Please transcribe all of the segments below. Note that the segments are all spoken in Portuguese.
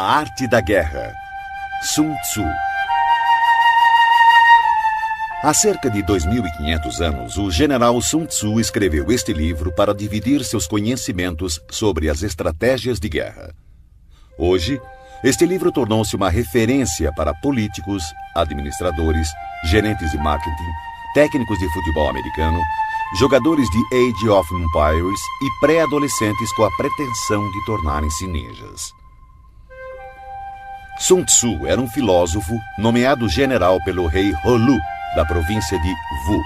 A Arte da Guerra, Sun Tzu. Há cerca de 2.500 anos, o general Sun Tzu escreveu este livro para dividir seus conhecimentos sobre as estratégias de guerra. Hoje, este livro tornou-se uma referência para políticos, administradores, gerentes de marketing, técnicos de futebol americano, jogadores de Age of Empires e pré-adolescentes com a pretensão de tornarem-se ninjas. Sun Tzu era um filósofo nomeado general pelo rei Holu, da província de Wu.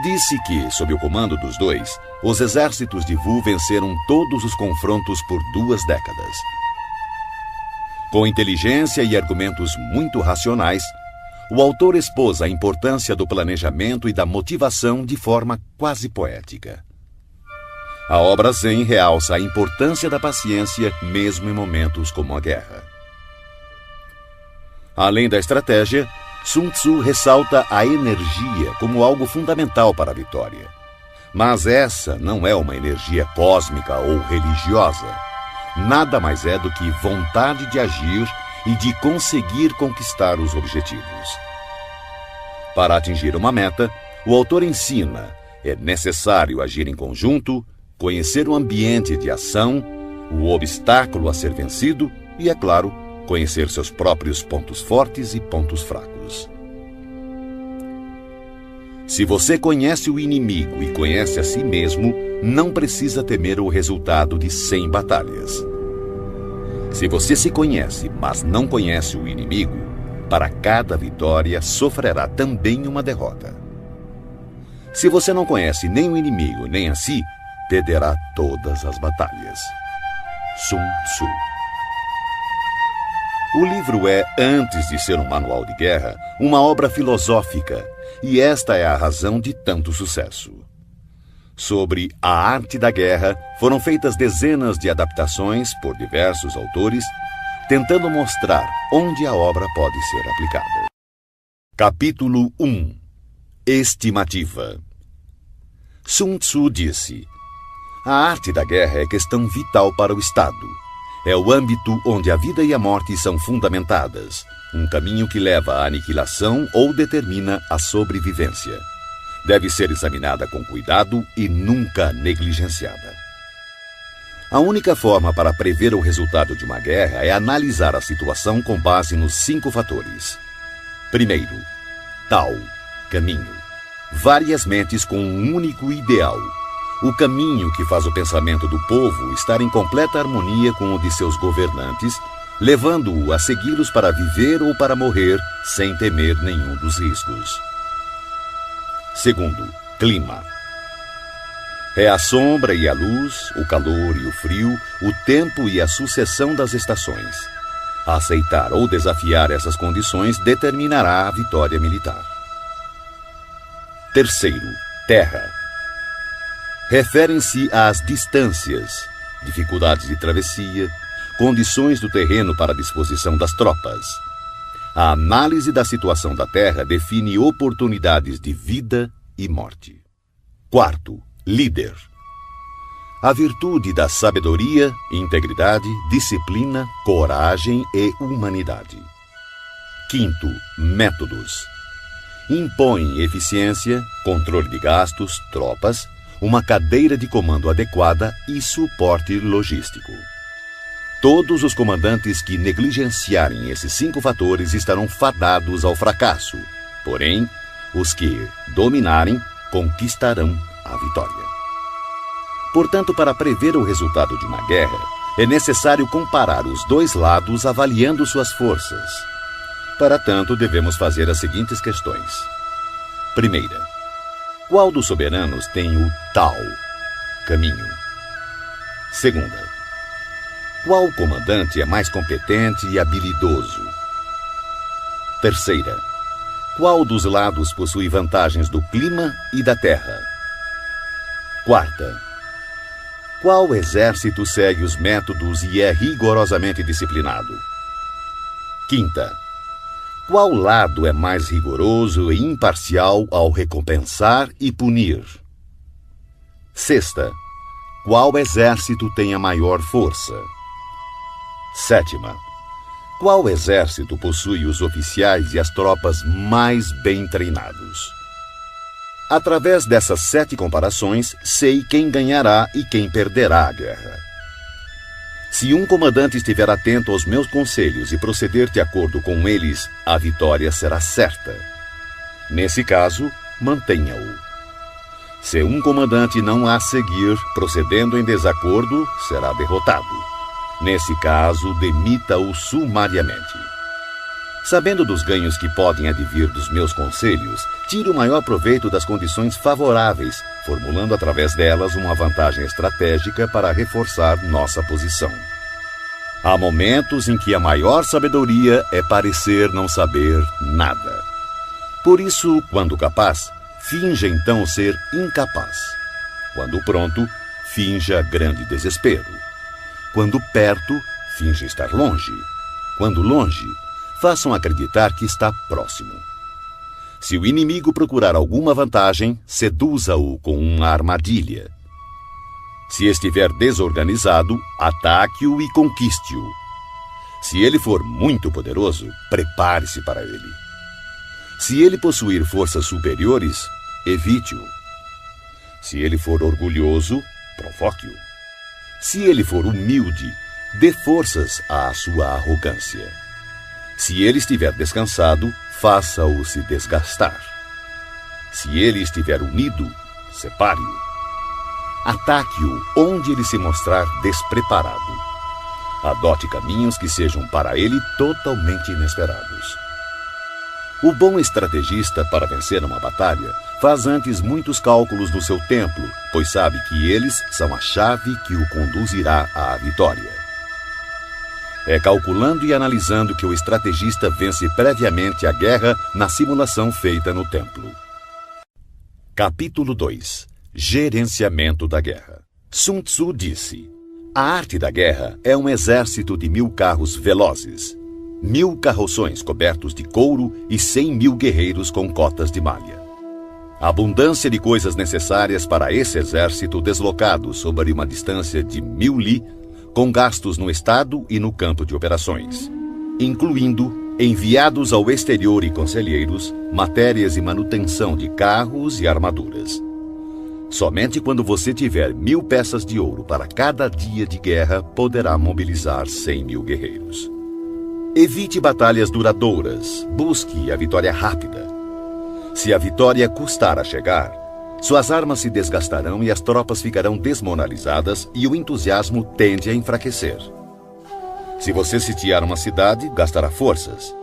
Disse que, sob o comando dos dois, os exércitos de Wu venceram todos os confrontos por 2 décadas. Com inteligência e argumentos muito racionais, o autor expôs a importância do planejamento e da motivação de forma quase poética. A obra Zen realça a importância da paciência mesmo em momentos como a guerra. Além da estratégia, Sun Tzu ressalta a energia como algo fundamental para a vitória. Mas essa não é uma energia cósmica ou religiosa. Nada mais é do que vontade de agir e de conseguir conquistar os objetivos. Para atingir uma meta, o autor ensina: é necessário agir em conjunto, conhecer o ambiente de ação, o obstáculo a ser vencido e, é claro, conhecer seus próprios pontos fortes e pontos fracos. Se você conhece o inimigo e conhece a si mesmo, não precisa temer o resultado de 100 batalhas. Se você se conhece, mas não conhece o inimigo, para cada vitória sofrerá também uma derrota. Se você não conhece nem o inimigo nem a si, perderá todas as batalhas. Sun Tzu. O livro é, antes de ser um manual de guerra, uma obra filosófica, e esta é a razão de tanto sucesso. Sobre a arte da guerra, foram feitas dezenas de adaptações por diversos autores, tentando mostrar onde a obra pode ser aplicada. Capítulo 1. Estimativa. Sun Tzu disse: a arte da guerra é questão vital para o Estado. É o âmbito onde a vida e a morte são fundamentadas, um caminho que leva à aniquilação ou determina a sobrevivência. Deve ser examinada com cuidado e nunca negligenciada. A única forma para prever o resultado de uma guerra é analisar a situação com base nos 5 fatores. Primeiro, Tao, caminho. Várias mentes com um único ideal. O caminho que faz o pensamento do povo estar em completa harmonia com o de seus governantes, levando-o a segui-los para viver ou para morrer sem temer nenhum dos riscos. Segundo, clima. É a sombra e a luz, o calor e o frio, o tempo e a sucessão das estações. Aceitar ou desafiar essas condições determinará a vitória militar. Terceiro, terra. Referem-se às distâncias, dificuldades de travessia, condições do terreno para a disposição das tropas. A análise da situação da terra define oportunidades de vida e morte. Quarto, líder. A virtude da sabedoria, integridade, disciplina, coragem e humanidade. Quinto, métodos. Impõe eficiência, controle de gastos, tropas, uma cadeira de comando adequada e suporte logístico. Todos os comandantes que negligenciarem esses 5 fatores estarão fadados ao fracasso. Porém, os que dominarem conquistarão a vitória. Portanto, para prever o resultado de uma guerra, é necessário comparar os 2 lados avaliando suas forças. Para tanto, devemos fazer as seguintes questões. Primeira, qual dos soberanos tem o Tao, caminho? Segunda, qual comandante é mais competente e habilidoso? Terceira, qual dos lados possui vantagens do clima e da terra? Quarta, qual exército segue os métodos e é rigorosamente disciplinado? Quinta, qual lado é mais rigoroso e imparcial ao recompensar e punir? Sexta, qual exército tem a maior força? Sétima. Qual exército possui os oficiais e as tropas mais bem treinados? Através dessas 7 comparações, sei quem ganhará e quem perderá a guerra. Se um comandante estiver atento aos meus conselhos e proceder de acordo com eles, a vitória será certa. Nesse caso, mantenha-o. Se um comandante não a seguir, procedendo em desacordo, será derrotado. Nesse caso, demita-o sumariamente. Sabendo dos ganhos que podem advir dos meus conselhos, tire o maior proveito das condições favoráveis, formulando através delas uma vantagem estratégica para reforçar nossa posição. Há momentos em que a maior sabedoria é parecer não saber nada. Por isso, quando capaz, finja então ser incapaz. Quando pronto, finja grande desespero. Quando perto, finja estar longe. Quando longe, façam acreditar que está próximo. Se o inimigo procurar alguma vantagem, seduza-o com uma armadilha. Se estiver desorganizado, ataque-o e conquiste-o. Se ele for muito poderoso, prepare-se para ele. Se ele possuir forças superiores, evite-o. Se ele for orgulhoso, provoque-o. Se ele for humilde, dê forças à sua arrogância. Se ele estiver descansado, faça-o se desgastar. Se ele estiver unido, separe-o. Ataque-o onde ele se mostrar despreparado. Adote caminhos que sejam para ele totalmente inesperados. O bom estrategista, para vencer uma batalha, faz antes muitos cálculos do seu tempo, pois sabe que eles são a chave que o conduzirá à vitória. É calculando e analisando que o estrategista vence previamente a guerra na simulação feita no templo. Capítulo 2. Gerenciamento da guerra. Sun Tzu disse: a arte da guerra é um exército de 1000 carros velozes, 1000 carroções cobertos de couro e 100.000 guerreiros com cotas de malha. A abundância de coisas necessárias para esse exército deslocado sobre uma distância de 1000 li, com gastos no estado e no campo de operações, incluindo enviados ao exterior e conselheiros, matérias e manutenção de carros e armaduras. Somente quando você tiver 1000 peças de ouro para cada dia de guerra, poderá mobilizar 100.000 guerreiros. Evite batalhas duradouras, busque a vitória rápida. Se a vitória custar a chegar, suas armas se desgastarão e as tropas ficarão desmoralizadas e o entusiasmo tende a enfraquecer. Se você sitiar uma cidade, gastará forças.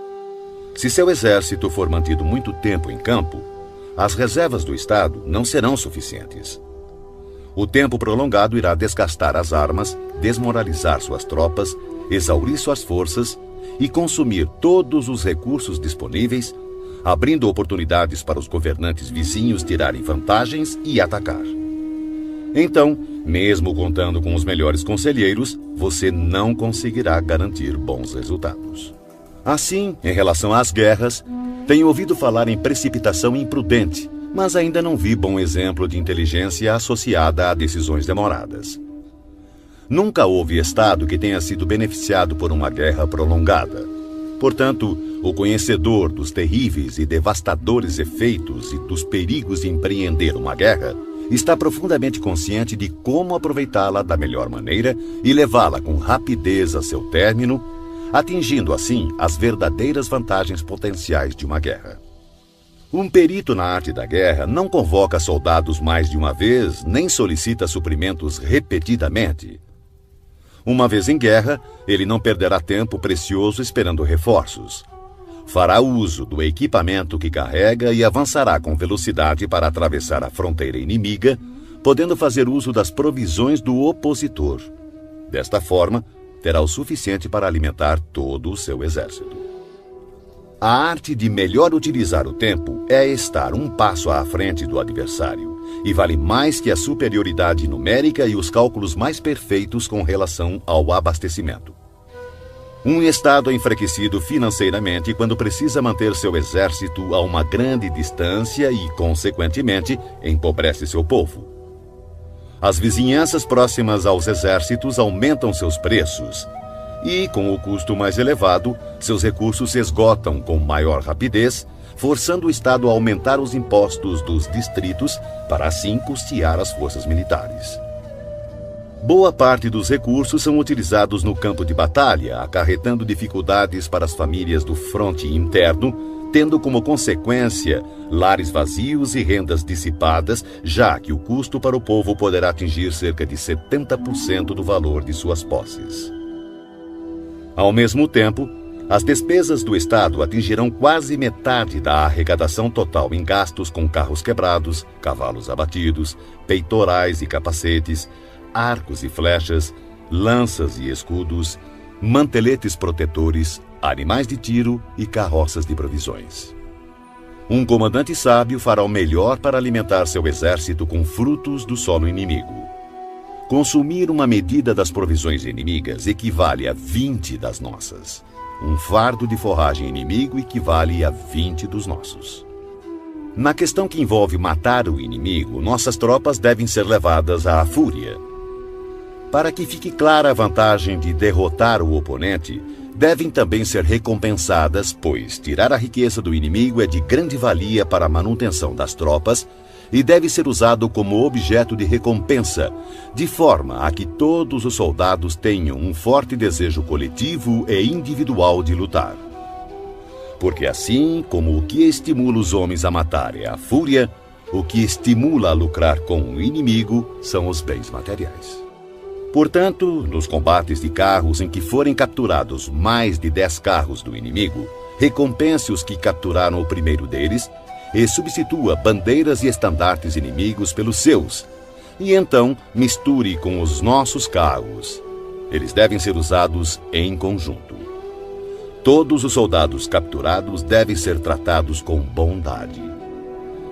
Se seu exército for mantido muito tempo em campo, as reservas do Estado não serão suficientes. O tempo prolongado irá desgastar as armas, desmoralizar suas tropas, exaurir suas forças e consumir todos os recursos disponíveis, abrindo oportunidades para os governantes vizinhos tirarem vantagens e atacar. Então, mesmo contando com os melhores conselheiros, você não conseguirá garantir bons resultados. Assim, em relação às guerras, tenho ouvido falar em precipitação imprudente, mas ainda não vi bom exemplo de inteligência associada a decisões demoradas. Nunca houve Estado que tenha sido beneficiado por uma guerra prolongada. Portanto, o conhecedor dos terríveis e devastadores efeitos e dos perigos de empreender uma guerra está profundamente consciente de como aproveitá-la da melhor maneira e levá-la com rapidez a seu término, atingindo assim as verdadeiras vantagens potenciais de uma guerra. Um perito na arte da guerra não convoca soldados mais de uma vez, nem solicita suprimentos repetidamente. Uma vez em guerra, ele não perderá tempo precioso esperando reforços. Fará uso do equipamento que carrega e avançará com velocidade para atravessar a fronteira inimiga, podendo fazer uso das provisões do opositor. Desta forma, terá o suficiente para alimentar todo o seu exército. A arte de melhor utilizar o tempo é estar um passo à frente do adversário, e vale mais que a superioridade numérica e os cálculos mais perfeitos com relação ao abastecimento. Um Estado é enfraquecido financeiramente quando precisa manter seu exército a uma grande distância e, consequentemente, empobrece seu povo. As vizinhanças próximas aos exércitos aumentam seus preços, E, com o custo mais elevado, seus recursos se esgotam com maior rapidez, forçando o Estado a aumentar os impostos dos distritos para assim custear as forças militares. Boa parte dos recursos são utilizados no campo de batalha, acarretando dificuldades para as famílias do fronte interno, tendo como consequência lares vazios e rendas dissipadas, já que o custo para o povo poderá atingir cerca de 70% do valor de suas posses. Ao mesmo tempo, as despesas do Estado atingirão quase metade da arrecadação total em gastos com carros quebrados, cavalos abatidos, peitorais e capacetes, arcos e flechas, lanças e escudos, manteletes protetores, animais de tiro e carroças de provisões. Um comandante sábio fará o melhor para alimentar seu exército com frutos do solo inimigo. Consumir uma medida das provisões inimigas equivale a 20 das nossas. Um fardo de forragem inimigo equivale a 20 dos nossos. Na questão que envolve matar o inimigo, nossas tropas devem ser levadas à fúria. Para que fique clara a vantagem de derrotar o oponente, devem também ser recompensadas, pois tirar a riqueza do inimigo é de grande valia para a manutenção das tropas e deve ser usado como objeto de recompensa, de forma a que todos os soldados tenham um forte desejo coletivo e individual de lutar. Porque assim como o que estimula os homens a matar é a fúria, o que estimula a lucrar com o inimigo são os bens materiais. Portanto, nos combates de carros em que forem capturados mais de 10 carros do inimigo, recompense os que capturaram o primeiro deles e substitua bandeiras e estandartes inimigos pelos seus, e então misture com os nossos carros. Eles devem ser usados em conjunto. Todos os soldados capturados devem ser tratados com bondade.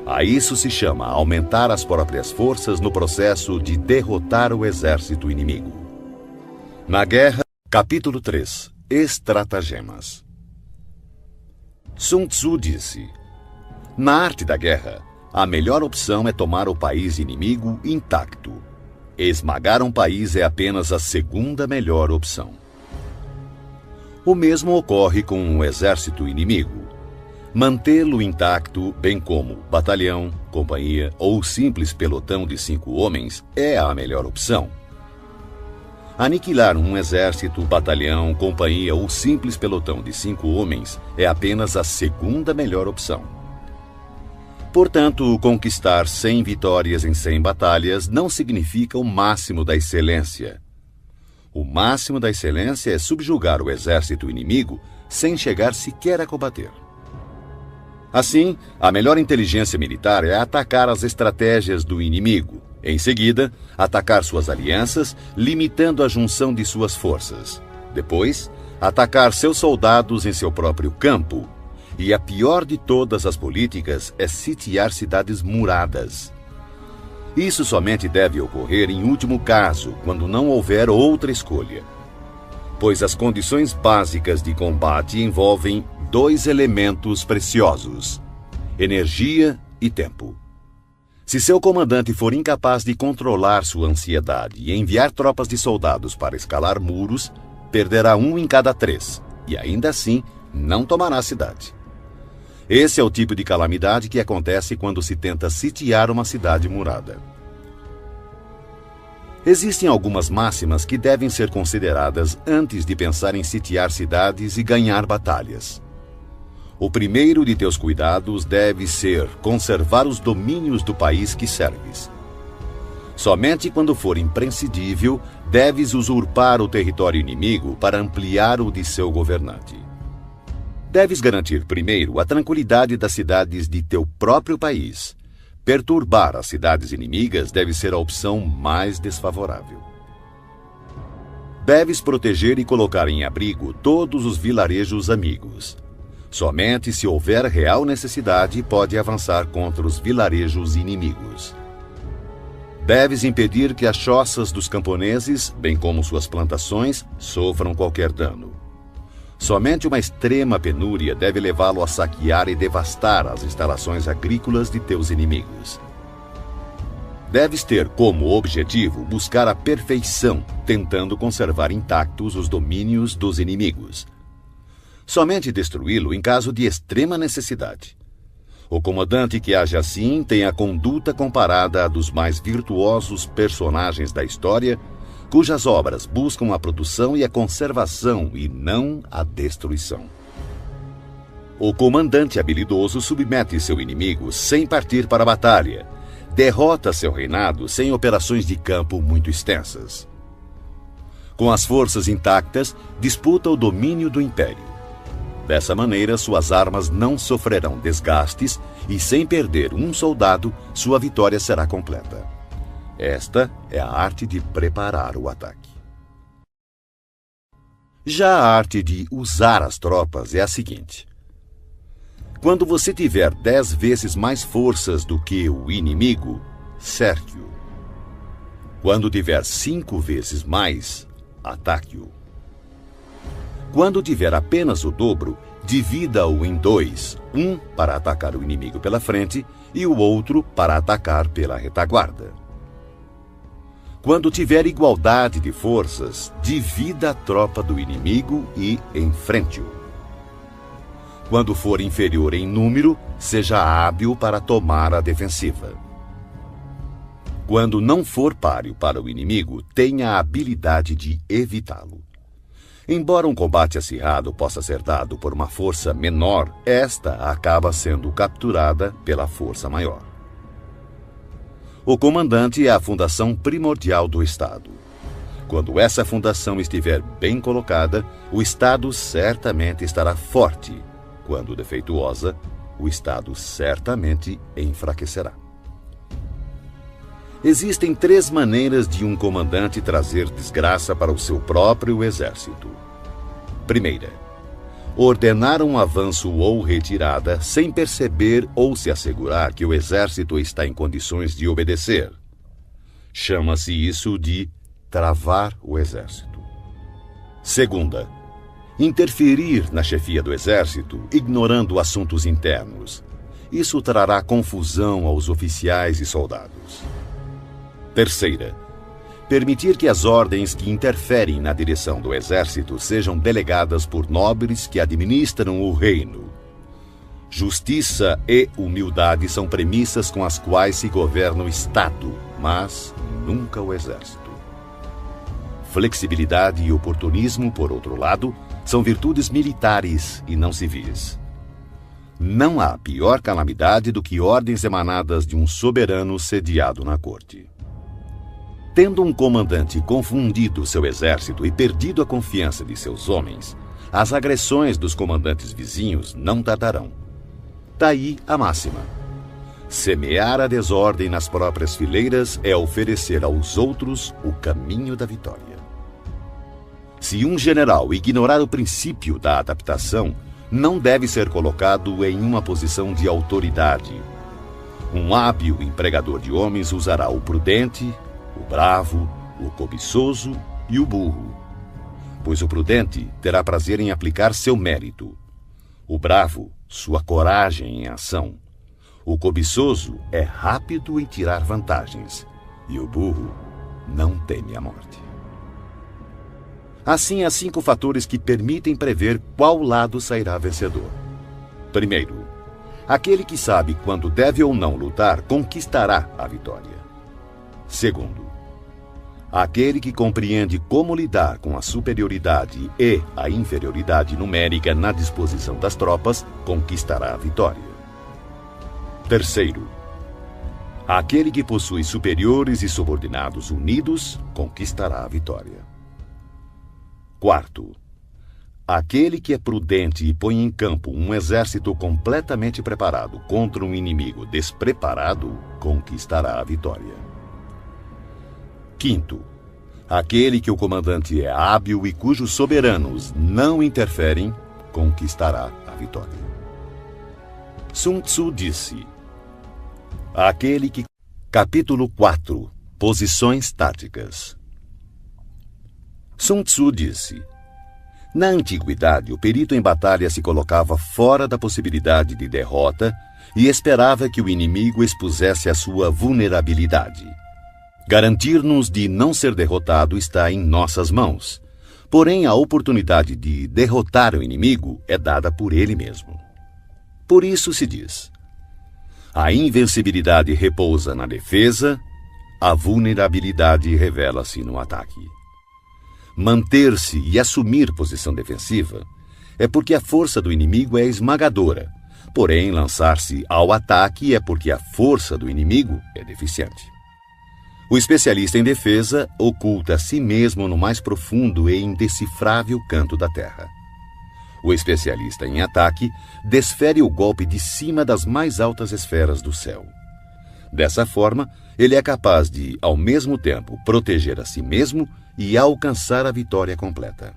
A isso se chama aumentar as próprias forças no processo de derrotar o exército inimigo. Na guerra, capítulo 3. Estratagemas. Sun Tzu disse: na arte da guerra, a melhor opção é tomar o país inimigo intacto. Esmagar um país é apenas a segunda melhor opção. O mesmo ocorre com um exército inimigo. Mantê-lo intacto, bem como batalhão, companhia ou simples pelotão de 5 homens, é a melhor opção. Aniquilar um exército, batalhão, companhia ou simples pelotão de 5 homens é apenas a segunda melhor opção. Portanto, conquistar 100 vitórias em 100 batalhas não significa o máximo da excelência. O máximo da excelência é subjugar o exército inimigo sem chegar sequer a combater. Assim, a melhor inteligência militar é atacar as estratégias do inimigo. Em seguida, atacar suas alianças, limitando a junção de suas forças. Depois, atacar seus soldados em seu próprio campo. E a pior de todas as políticas é sitiar cidades muradas. Isso somente deve ocorrer em último caso, quando não houver outra escolha. Pois as condições básicas de combate envolvem 2 elementos preciosos: energia e tempo. Se seu comandante for incapaz de controlar sua ansiedade e enviar tropas de soldados para escalar muros, perderá 1 em cada 3, e ainda assim não tomará a cidade. Esse é o tipo de calamidade que acontece quando se tenta sitiar uma cidade murada. Existem algumas máximas que devem ser consideradas antes de pensar em sitiar cidades e ganhar batalhas. O primeiro de teus cuidados deve ser conservar os domínios do país que serves. Somente quando for imprescindível, deves usurpar o território inimigo para ampliar o de seu governante. Deves garantir primeiro a tranquilidade das cidades de teu próprio país. Perturbar as cidades inimigas deve ser a opção mais desfavorável. Deves proteger e colocar em abrigo todos os vilarejos amigos. Somente se houver real necessidade, pode avançar contra os vilarejos inimigos. Deves impedir que as choças dos camponeses, bem como suas plantações, sofram qualquer dano. Somente uma extrema penúria deve levá-lo a saquear e devastar as instalações agrícolas de teus inimigos. Deves ter como objetivo buscar a perfeição, tentando conservar intactos os domínios dos inimigos. Somente destruí-lo em caso de extrema necessidade. O comandante que age assim tem a conduta comparada à dos mais virtuosos personagens da história, cujas obras buscam a produção e a conservação e não a destruição. O comandante habilidoso submete seu inimigo sem partir para a batalha, derrota seu reinado sem operações de campo muito extensas. Com as forças intactas, disputa o domínio do império. Dessa maneira, suas armas não sofrerão desgastes e, sem perder um soldado, sua vitória será completa. Esta é a arte de preparar o ataque. Já a arte de usar as tropas é a seguinte: quando você tiver 10 vezes mais forças do que o inimigo, cerque-o. Quando tiver 5 vezes mais, ataque-o. Quando tiver apenas o dobro, divida-o em 2, um para atacar o inimigo pela frente e o outro para atacar pela retaguarda. Quando tiver igualdade de forças, divida a tropa do inimigo e enfrente-o. Quando for inferior em número, seja hábil para tomar a defensiva. Quando não for páreo para o inimigo, tenha a habilidade de evitá-lo. Embora um combate acirrado possa ser dado por uma força menor, esta acaba sendo capturada pela força maior. O comandante é a fundação primordial do Estado. Quando essa fundação estiver bem colocada, o Estado certamente estará forte. Quando defeituosa, o Estado certamente enfraquecerá. Existem 3 maneiras de um comandante trazer desgraça para o seu próprio exército. Primeira, ordenar um avanço ou retirada sem perceber ou se assegurar que o exército está em condições de obedecer. Chama-se isso de travar o exército. Segunda, interferir na chefia do exército, ignorando assuntos internos. Isso trará confusão aos oficiais e soldados. Terceira, permitir que as ordens que interferem na direção do exército sejam delegadas por nobres que administram o reino. Justiça e humildade são premissas com as quais se governa o Estado, mas nunca o exército. Flexibilidade e oportunismo, por outro lado, são virtudes militares e não civis. Não há pior calamidade do que ordens emanadas de um soberano sediado na corte. Tendo um comandante confundido seu exército e perdido a confiança de seus homens, as agressões dos comandantes vizinhos não tardarão. Daí a máxima: semear a desordem nas próprias fileiras é oferecer aos outros o caminho da vitória. Se um general ignorar o princípio da adaptação, não deve ser colocado em uma posição de autoridade. Um hábil empregador de homens usará o prudente, o bravo, o cobiçoso e o burro. Pois o prudente terá prazer em aplicar seu mérito. O bravo, sua coragem em ação. O cobiçoso é rápido em tirar vantagens. E o burro não teme a morte. Assim, há 5 fatores que permitem prever qual lado sairá vencedor. Primeiro, aquele que sabe quando deve ou não lutar conquistará a vitória. Segundo, aquele que compreende como lidar com a superioridade e a inferioridade numérica na disposição das tropas conquistará a vitória. Terceiro, aquele que possui superiores e subordinados unidos conquistará a vitória. Quarto, aquele que é prudente e põe em campo um exército completamente preparado contra um inimigo despreparado conquistará a vitória. Quinto, aquele que o comandante é hábil e cujos soberanos não interferem, conquistará a vitória. Sun Tzu disse: aquele que... Capítulo 4. Posições táticas. Sun Tzu disse: na antiguidade, o perito em batalha se colocava fora da possibilidade de derrota e esperava que o inimigo expusesse a sua vulnerabilidade. Garantir-nos de não ser derrotado está em nossas mãos, porém a oportunidade de derrotar o inimigo é dada por ele mesmo. Por isso se diz: a invencibilidade repousa na defesa, a vulnerabilidade revela-se no ataque. Manter-se e assumir posição defensiva é porque a força do inimigo é esmagadora, porém lançar-se ao ataque é porque a força do inimigo é deficiente. O especialista em defesa oculta a si mesmo no mais profundo e indecifrável canto da terra. O especialista em ataque desfere o golpe de cima das mais altas esferas do céu. Dessa forma, ele é capaz de, ao mesmo tempo, proteger a si mesmo e alcançar a vitória completa.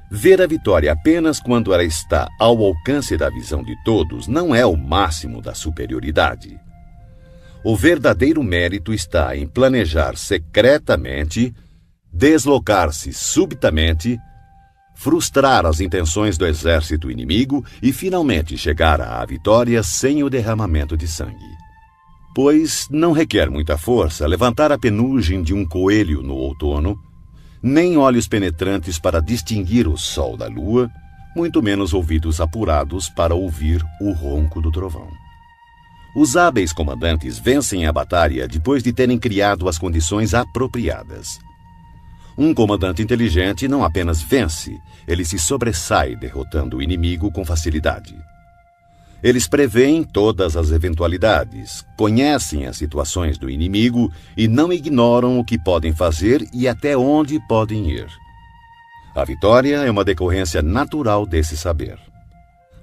Ver a vitória apenas quando ela está ao alcance da visão de todos não é o máximo da superioridade. O verdadeiro mérito está em planejar secretamente, deslocar-se subitamente, frustrar as intenções do exército inimigo e finalmente chegar à vitória sem o derramamento de sangue. Pois não requer muita força levantar a penugem de um coelho no outono, nem olhos penetrantes para distinguir o sol da lua, muito menos ouvidos apurados para ouvir o ronco do trovão. Os hábeis comandantes vencem a batalha depois de terem criado as condições apropriadas. Um comandante inteligente não apenas vence, ele se sobressai derrotando o inimigo com facilidade. Eles preveem todas as eventualidades, conhecem as situações do inimigo e não ignoram o que podem fazer e até onde podem ir. A vitória é uma decorrência natural desse saber.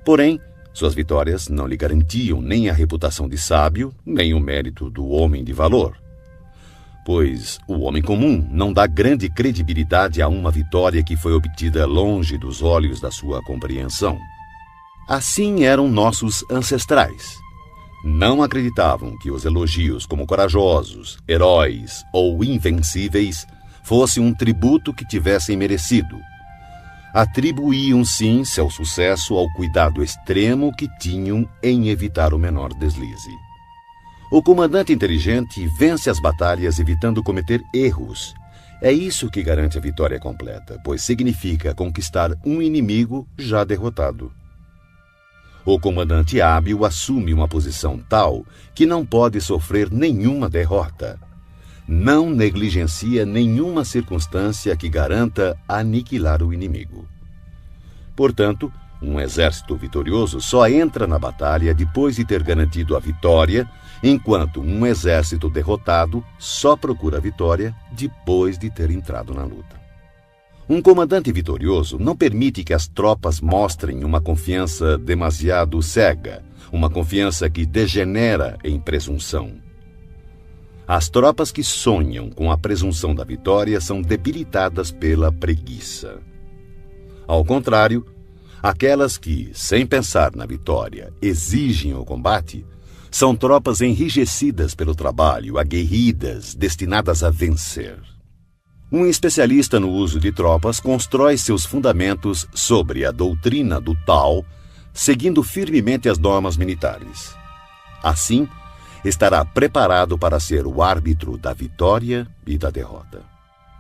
Porém, suas vitórias não lhe garantiam nem a reputação de sábio, nem o mérito do homem de valor. Pois o homem comum não dá grande credibilidade a uma vitória que foi obtida longe dos olhos da sua compreensão. Assim eram nossos ancestrais. Não acreditavam que os elogios como corajosos, heróis ou invencíveis fossem um tributo que tivessem merecido. Atribuíam sim seu sucesso ao cuidado extremo que tinham em evitar o menor deslize. O comandante inteligente vence as batalhas evitando cometer erros. É isso que garante a vitória completa, pois significa conquistar um inimigo já derrotado. O comandante hábil assume uma posição tal que não pode sofrer nenhuma derrota. Não negligencia nenhuma circunstância que garanta aniquilar o inimigo. Portanto, um exército vitorioso só entra na batalha depois de ter garantido a vitória, enquanto um exército derrotado só procura a vitória depois de ter entrado na luta. Um comandante vitorioso não permite que as tropas mostrem uma confiança demasiado cega, uma confiança que degenera em presunção. As tropas que sonham com a presunção da vitória são debilitadas pela preguiça. Ao contrário, aquelas que, sem pensar na vitória, exigem o combate, são tropas enrijecidas pelo trabalho, aguerridas, destinadas a vencer. Um especialista no uso de tropas constrói seus fundamentos sobre a doutrina do Tao, seguindo firmemente as normas militares. Assim, estará preparado para ser o árbitro da vitória e da derrota.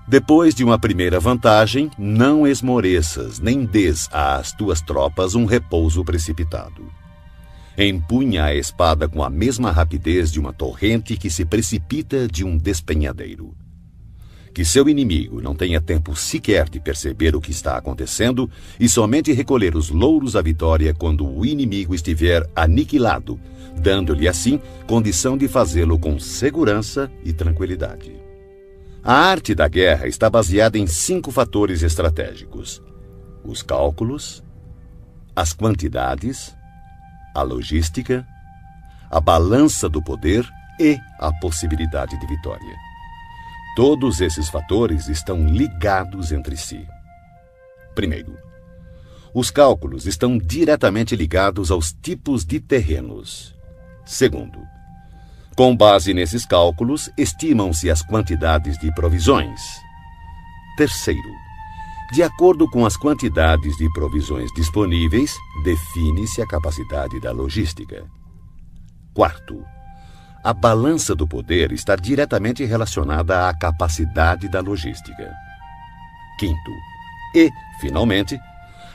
Depois de uma primeira vantagem, não esmoreças nem dês às tuas tropas um repouso precipitado. Empunha a espada com a mesma rapidez de uma torrente que se precipita de um despenhadeiro. Que seu inimigo não tenha tempo sequer de perceber o que está acontecendo e somente recolher os louros da vitória quando o inimigo estiver aniquilado, dando-lhe assim condição de fazê-lo com segurança e tranquilidade. A arte da guerra está baseada em 5 fatores estratégicos: os cálculos, as quantidades, a logística, a balança do poder e a possibilidade de vitória. Todos esses fatores estão ligados entre si. Primeiro, os cálculos estão diretamente ligados aos tipos de terrenos. Segundo, com base nesses cálculos, estimam-se as quantidades de provisões. Terceiro, de acordo com as quantidades de provisões disponíveis, define-se a capacidade da logística. Quarto, a balança do poder está diretamente relacionada à capacidade da logística. Quinto, e, finalmente,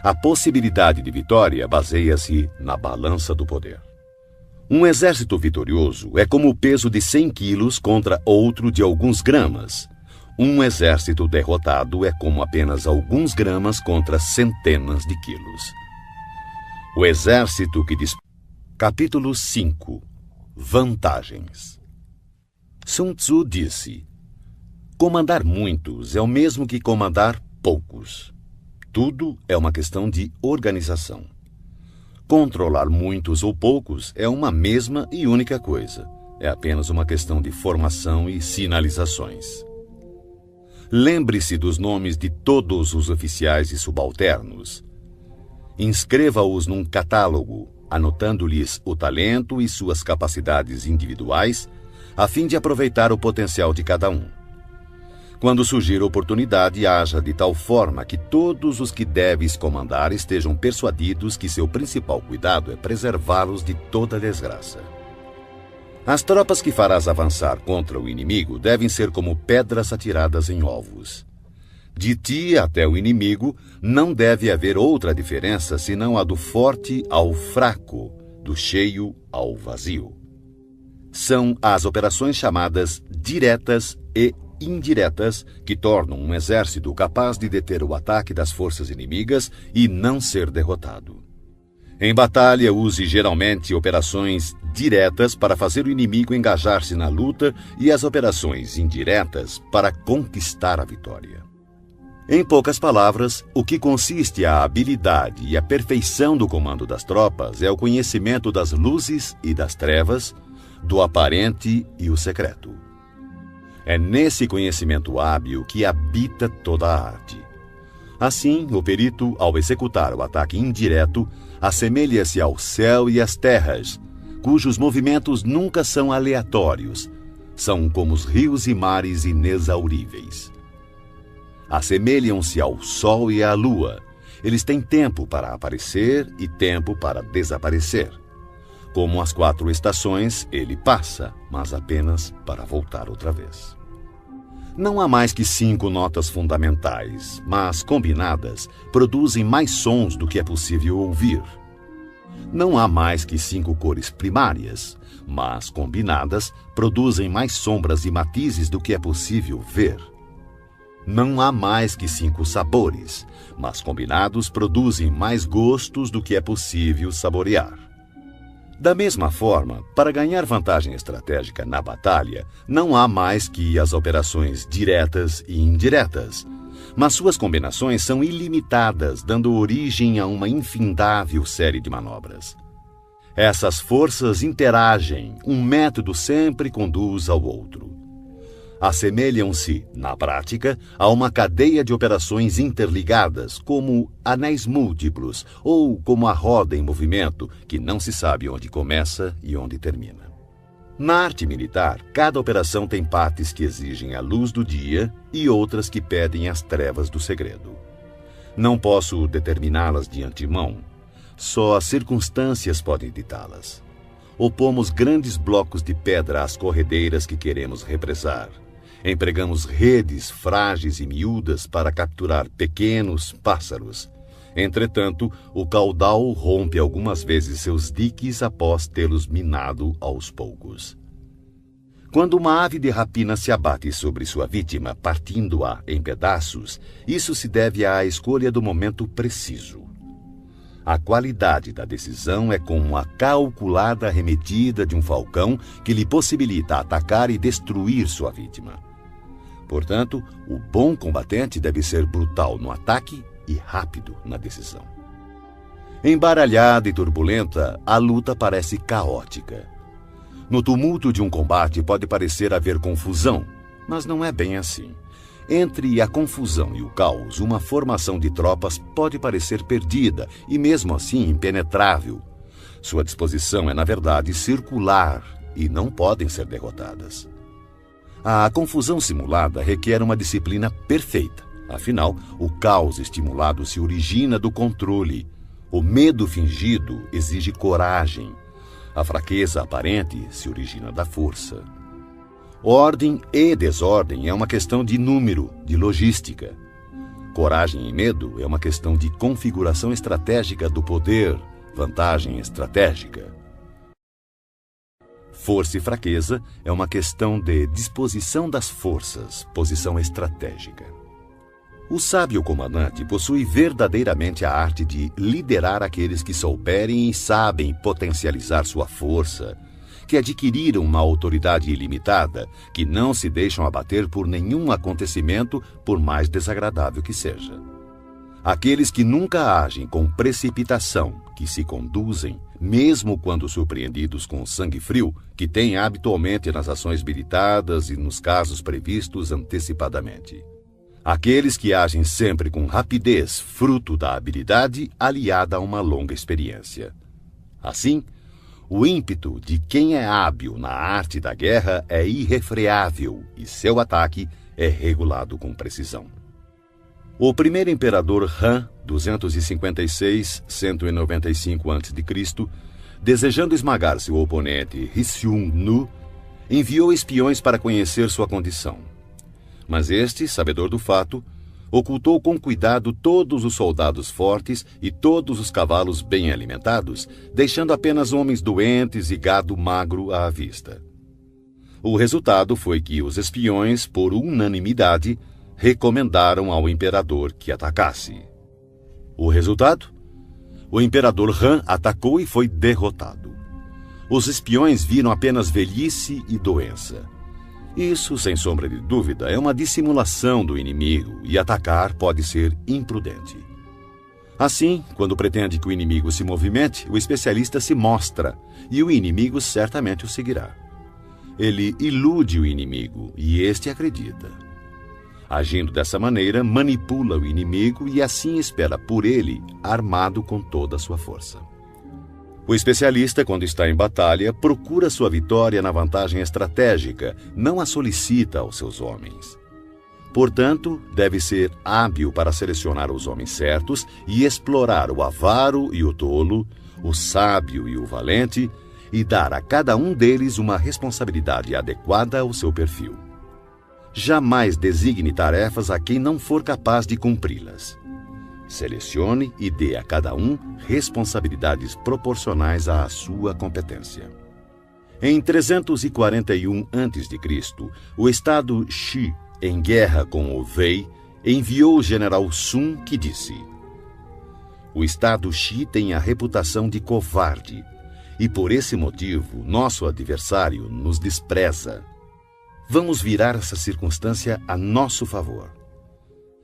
a possibilidade de vitória baseia-se na balança do poder. Um exército vitorioso é como o peso de 100 quilos contra outro de alguns gramas. Um exército derrotado é como apenas alguns gramas contra centenas de quilos. O exército que Capítulo 5. Vantagens. Sun Tzu disse: comandar muitos é o mesmo que comandar poucos. Tudo é uma questão de organização. Controlar muitos ou poucos é uma mesma e única coisa. É apenas uma questão de formação e sinalizações. Lembre-se dos nomes de todos os oficiais e subalternos. Inscreva-os num catálogo, anotando-lhes o talento e suas capacidades individuais, a fim de aproveitar o potencial de cada um. Quando surgir oportunidade, haja de tal forma que todos os que deves comandar estejam persuadidos que seu principal cuidado é preservá-los de toda desgraça. As tropas que farás avançar contra o inimigo devem ser como pedras atiradas em ovos. De ti até o inimigo não deve haver outra diferença senão a do forte ao fraco, do cheio ao vazio. São as operações chamadas diretas e indiretas que tornam um exército capaz de deter o ataque das forças inimigas e não ser derrotado. Em batalha, use geralmente operações diretas para fazer o inimigo engajar-se na luta e as operações indiretas para conquistar a vitória. Em poucas palavras, o que consiste a habilidade e a perfeição do comando das tropas é o conhecimento das luzes e das trevas, do aparente e o secreto. É nesse conhecimento hábil que habita toda a arte. Assim, o perito, ao executar o ataque indireto, assemelha-se ao céu e às terras, cujos movimentos nunca são aleatórios, são como os rios e mares inexauríveis. Assemelham-se ao sol e à lua. Eles têm tempo para aparecer e tempo para desaparecer. Como as 4 estações, ele passa, mas apenas para voltar outra vez. Não há mais que 5 notas fundamentais, mas, combinadas, produzem mais sons do que é possível ouvir. Não há mais que 5 cores primárias, mas, combinadas, produzem mais sombras e matizes do que é possível ver. Não há mais que 5 sabores, mas combinados produzem mais gostos do que é possível saborear. Da mesma forma, para ganhar vantagem estratégica na batalha, não há mais que as operações diretas e indiretas, mas suas combinações são ilimitadas, dando origem a uma infindável série de manobras. Essas forças interagem, um método sempre conduz ao outro. Assemelham-se, na prática, a uma cadeia de operações interligadas, como anéis múltiplos ou como a roda em movimento, que não se sabe onde começa e onde termina. Na arte militar, cada operação tem partes que exigem a luz do dia e outras que pedem as trevas do segredo. Não posso determiná-las de antemão, só as circunstâncias podem ditá-las. Opomos grandes blocos de pedra às corredeiras que queremos represar. Empregamos redes frágeis e miúdas para capturar pequenos pássaros. Entretanto, o caudal rompe algumas vezes seus diques após tê-los minado aos poucos. Quando uma ave de rapina se abate sobre sua vítima, partindo-a em pedaços, isso se deve à escolha do momento preciso. A qualidade da decisão é como a calculada arremetida de um falcão que lhe possibilita atacar e destruir sua vítima. Portanto, o bom combatente deve ser brutal no ataque e rápido na decisão. Embaralhada e turbulenta, a luta parece caótica. No tumulto de um combate pode parecer haver confusão, mas não é bem assim. Entre a confusão e o caos, uma formação de tropas pode parecer perdida e mesmo assim impenetrável. Sua disposição é, na verdade, circular e não podem ser derrotadas. A confusão simulada requer uma disciplina perfeita. Afinal, o caos estimulado se origina do controle. O medo fingido exige coragem. A fraqueza aparente se origina da força. Ordem e desordem é uma questão de número, de logística. Coragem e medo é uma questão de configuração estratégica do poder, vantagem estratégica. Força e fraqueza é uma questão de disposição das forças, posição estratégica. O sábio comandante possui verdadeiramente a arte de liderar aqueles que souberem e sabem potencializar sua força, que adquiriram uma autoridade ilimitada, que não se deixam abater por nenhum acontecimento, por mais desagradável que seja. Aqueles que nunca agem com precipitação, que se conduzem, mesmo quando surpreendidos com sangue frio, que têm habitualmente nas ações meditadas e nos casos previstos antecipadamente. Aqueles que agem sempre com rapidez, fruto da habilidade aliada a uma longa experiência. Assim, o ímpeto de quem é hábil na arte da guerra é irrefreável e seu ataque é regulado com precisão. O primeiro imperador Han, 256-195 a.C., desejando esmagar seu oponente Hsiung-nu, enviou espiões para conhecer sua condição. Mas este, sabedor do fato, ocultou com cuidado todos os soldados fortes e todos os cavalos bem alimentados, deixando apenas homens doentes e gado magro à vista. O resultado foi que os espiões, por unanimidade, recomendaram ao imperador que atacasse. O resultado? O imperador Han atacou e foi derrotado. Os espiões viram apenas velhice e doença. Isso, sem sombra de dúvida, é uma dissimulação do inimigo e atacar pode ser imprudente. Assim, quando pretende que o inimigo se movimente, o especialista se mostra e o inimigo certamente o seguirá. Ele ilude o inimigo e este acredita. Agindo dessa maneira, manipula o inimigo e assim espera por ele, armado com toda a sua força. O especialista, quando está em batalha, procura sua vitória na vantagem estratégica, não a solicita aos seus homens. Portanto, deve ser hábil para selecionar os homens certos e explorar o avaro e o tolo, o sábio e o valente, e dar a cada um deles uma responsabilidade adequada ao seu perfil. Jamais designe tarefas a quem não for capaz de cumpri-las. Selecione e dê a cada um responsabilidades proporcionais à sua competência. Em 341 a.C., o estado Xi, em guerra com o Wei, enviou o general Sun, que disse: "O estado Xi tem a reputação de covarde, e por esse motivo nosso adversário nos despreza. Vamos virar essa circunstância a nosso favor."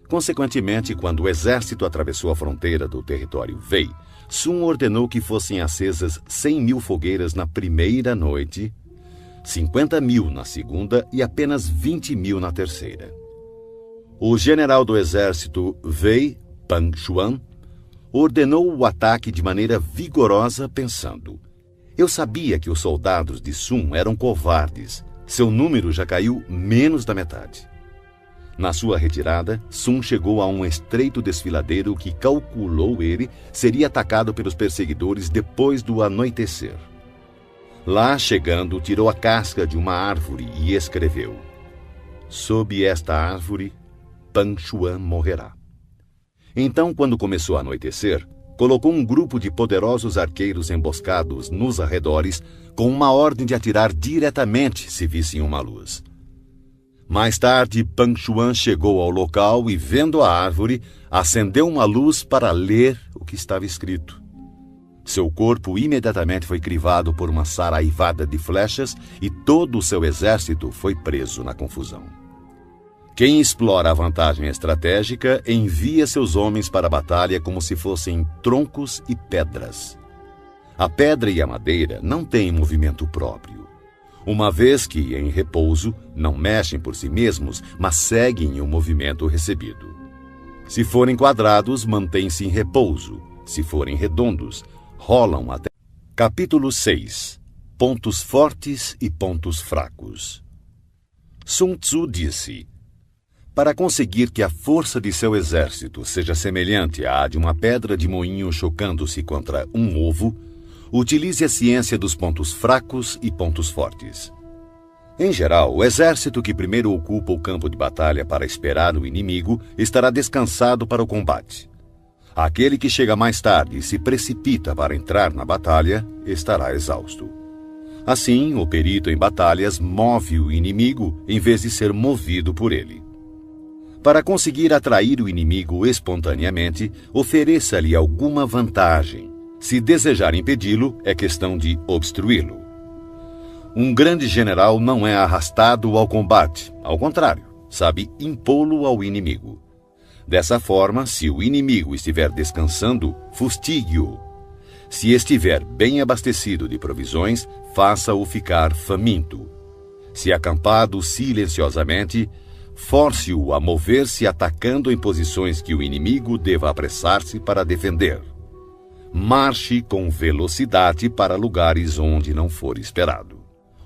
Consequentemente, quando o exército atravessou a fronteira do território Wei, Sun ordenou que fossem acesas 100.000 fogueiras na primeira noite, 50.000 na segunda e apenas 20.000 na terceira. O general do exército Wei, Pang Xuan, ordenou o ataque de maneira vigorosa, pensando: "Eu sabia que os soldados de Sun eram covardes. Seu número já caiu menos da metade." Na sua retirada, Sun chegou a um estreito desfiladeiro que calculou ele seria atacado pelos perseguidores depois do anoitecer. Lá, chegando, tirou a casca de uma árvore e escreveu: "Sob esta árvore, Pang Xuan morrerá." Então, quando começou a anoitecer, colocou um grupo de poderosos arqueiros emboscados nos arredores, com uma ordem de atirar diretamente se vissem uma luz. Mais tarde, Pang Xuan chegou ao local e, vendo a árvore, acendeu uma luz para ler o que estava escrito. Seu corpo imediatamente foi crivado por uma saraivada de flechas e todo o seu exército foi preso na confusão. Quem explora a vantagem estratégica envia seus homens para a batalha como se fossem troncos e pedras. A pedra e a madeira não têm movimento próprio. Uma vez que, em repouso, não mexem por si mesmos, mas seguem o movimento recebido. Se forem quadrados, mantêm-se em repouso. Se forem redondos, rolam até... Capítulo 6. Pontos fortes e pontos fracos. Sun Tzu disse: "Para conseguir que a força de seu exército seja semelhante à de uma pedra de moinho chocando-se contra um ovo, Utilize a ciência dos pontos fracos e pontos fortes. Em geral, o exército que primeiro ocupa o campo de batalha para esperar o inimigo estará descansado para o combate. Aquele que chega mais tarde e se precipita para entrar na batalha estará exausto. Assim, o perito em batalhas move o inimigo em vez de ser movido por ele. Para conseguir atrair o inimigo espontaneamente, ofereça-lhe alguma vantagem. Se desejar impedi-lo, é questão de obstruí-lo. Um grande general não é arrastado ao combate, ao contrário, sabe impô-lo ao inimigo. Dessa forma, se o inimigo estiver descansando, fustigue-o. Se estiver bem abastecido de provisões, faça-o ficar faminto. Se acampado silenciosamente, force-o a mover-se atacando em posições que o inimigo deva apressar-se para defender. Marche com velocidade para lugares onde não for esperado.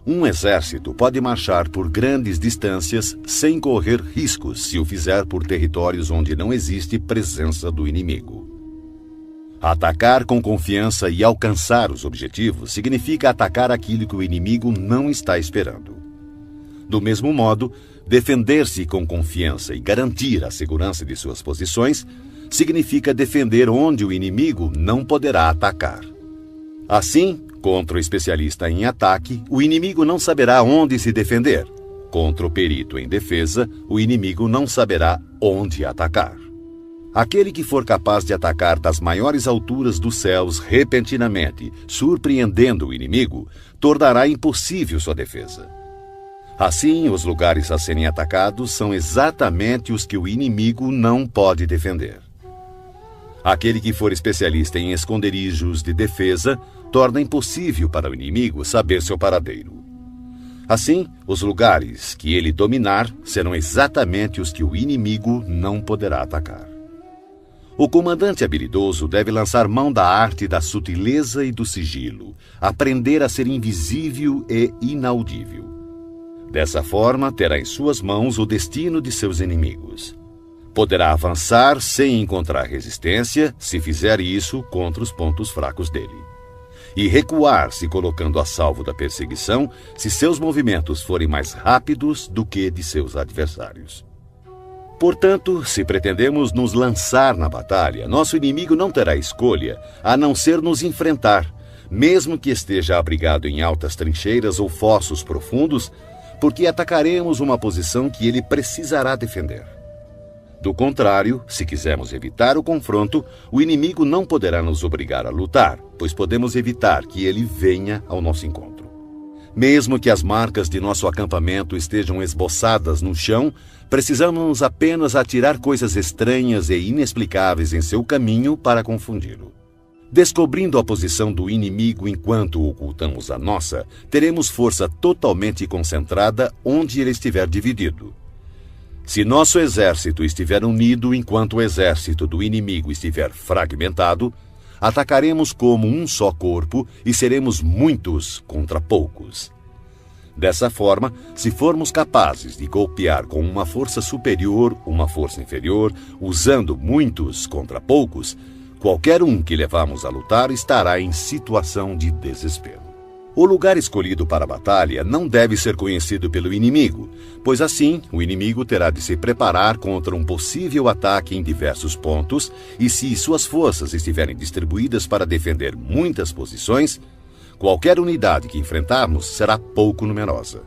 Um exército pode marchar por grandes distâncias sem correr riscos se o fizer por territórios onde não existe presença do inimigo. Atacar com confiança e alcançar os objetivos significa atacar aquilo que o inimigo não está esperando. Do mesmo modo, defender-se com confiança e garantir a segurança de suas posições significa defender onde o inimigo não poderá atacar. Assim, contra o especialista em ataque, o inimigo não saberá onde se defender. Contra o perito em defesa, o inimigo não saberá onde atacar. Aquele que for capaz de atacar das maiores alturas dos céus repentinamente, surpreendendo o inimigo, tornará impossível sua defesa. Assim, os lugares a serem atacados são exatamente os que o inimigo não pode defender. Aquele que for especialista em esconderijos de defesa torna impossível para o inimigo saber seu paradeiro. Assim, os lugares que ele dominar serão exatamente os que o inimigo não poderá atacar. O comandante habilidoso deve lançar mão da arte da sutileza e do sigilo, aprender a ser invisível e inaudível. Dessa forma, terá em suas mãos o destino de seus inimigos. Poderá avançar sem encontrar resistência, se fizer isso contra os pontos fracos dele. E recuar se colocando a salvo da perseguição, se seus movimentos forem mais rápidos do que de seus adversários. Portanto, se pretendemos nos lançar na batalha, nosso inimigo não terá escolha a não ser nos enfrentar, mesmo que esteja abrigado em altas trincheiras ou fossos profundos, porque atacaremos uma posição que ele precisará defender. Do contrário, se quisermos evitar o confronto, o inimigo não poderá nos obrigar a lutar, pois podemos evitar que ele venha ao nosso encontro. Mesmo que as marcas de nosso acampamento estejam esboçadas no chão, precisamos apenas atirar coisas estranhas e inexplicáveis em seu caminho para confundi-lo. Descobrindo a posição do inimigo enquanto ocultamos a nossa, teremos força totalmente concentrada onde ele estiver dividido. Se nosso exército estiver unido enquanto o exército do inimigo estiver fragmentado, atacaremos como um só corpo e seremos muitos contra poucos. Dessa forma, se formos capazes de golpear com uma força superior, uma força inferior, usando muitos contra poucos, qualquer um que levarmos a lutar estará em situação de desespero. O lugar escolhido para a batalha não deve ser conhecido pelo inimigo, pois assim o inimigo terá de se preparar contra um possível ataque em diversos pontos e se suas forças estiverem distribuídas para defender muitas posições, qualquer unidade que enfrentarmos será pouco numerosa.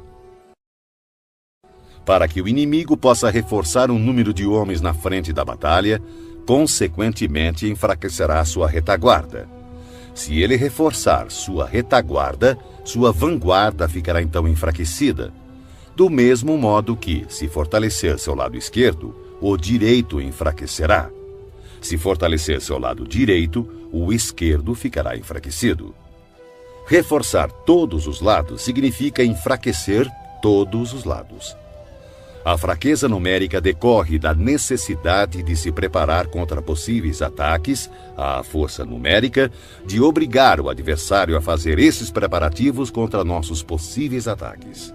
Para que o inimigo possa reforçar um número de homens na frente da batalha, consequentemente enfraquecerá sua retaguarda. Se ele reforçar sua retaguarda, sua vanguarda ficará então enfraquecida. Do mesmo modo que, se fortalecer seu lado esquerdo, o direito enfraquecerá. Se fortalecer seu lado direito, o esquerdo ficará enfraquecido. Reforçar todos os lados significa enfraquecer todos os lados. A fraqueza numérica decorre da necessidade de se preparar contra possíveis ataques, à força numérica de obrigar o adversário a fazer esses preparativos contra nossos possíveis ataques.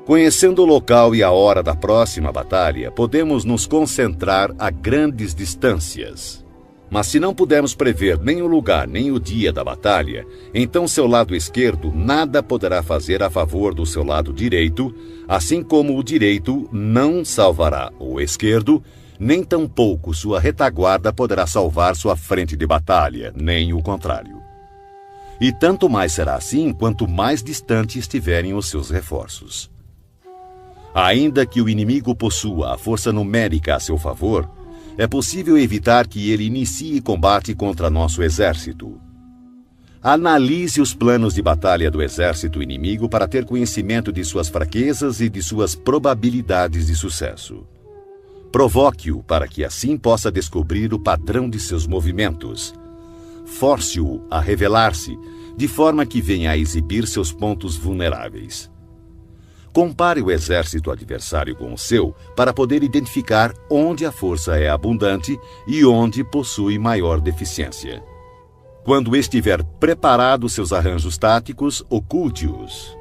Conhecendo o local e a hora da próxima batalha, podemos nos concentrar a grandes distâncias. Mas se não pudermos prever nem o lugar nem o dia da batalha, então seu lado esquerdo nada poderá fazer a favor do seu lado direito, assim como o direito não salvará o esquerdo, nem tampouco sua retaguarda poderá salvar sua frente de batalha, nem o contrário. E tanto mais será assim quanto mais distante estiverem os seus reforços. Ainda que o inimigo possua a força numérica a seu favor, é possível evitar que ele inicie combate contra nosso exército. Analise os planos de batalha do exército inimigo para ter conhecimento de suas fraquezas e de suas probabilidades de sucesso. Provoque-o para que assim possa descobrir o padrão de seus movimentos. Force-o a revelar-se, de forma que venha a exibir seus pontos vulneráveis. Compare o exército adversário com o seu para poder identificar onde a força é abundante e onde possui maior deficiência. Quando estiver preparado seus arranjos táticos, oculte-os.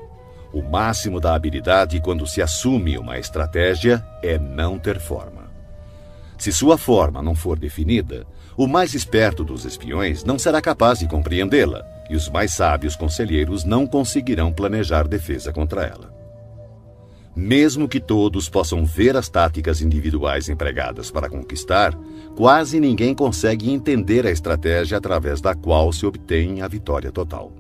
O máximo da habilidade quando se assume uma estratégia é não ter forma. Se sua forma não for definida, o mais esperto dos espiões não será capaz de compreendê-la, e os mais sábios conselheiros não conseguirão planejar defesa contra ela. Mesmo que todos possam ver as táticas individuais empregadas para conquistar, quase ninguém consegue entender a estratégia através da qual se obtém a vitória total.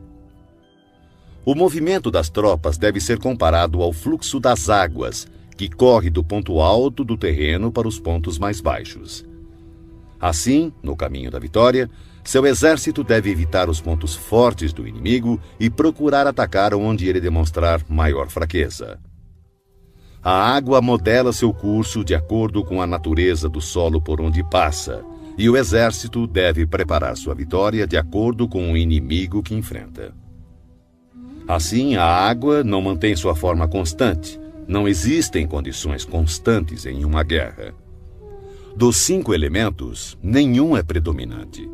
O movimento das tropas deve ser comparado ao fluxo das águas, que corre do ponto alto do terreno para os pontos mais baixos. Assim, no caminho da vitória, seu exército deve evitar os pontos fortes do inimigo e procurar atacar onde ele demonstrar maior fraqueza. A água modela seu curso de acordo com a natureza do solo por onde passa, e o exército deve preparar sua vitória de acordo com o inimigo que enfrenta. Assim, a água não mantém sua forma constante. Não existem condições constantes em uma guerra. Dos 5 elementos, nenhum é predominante.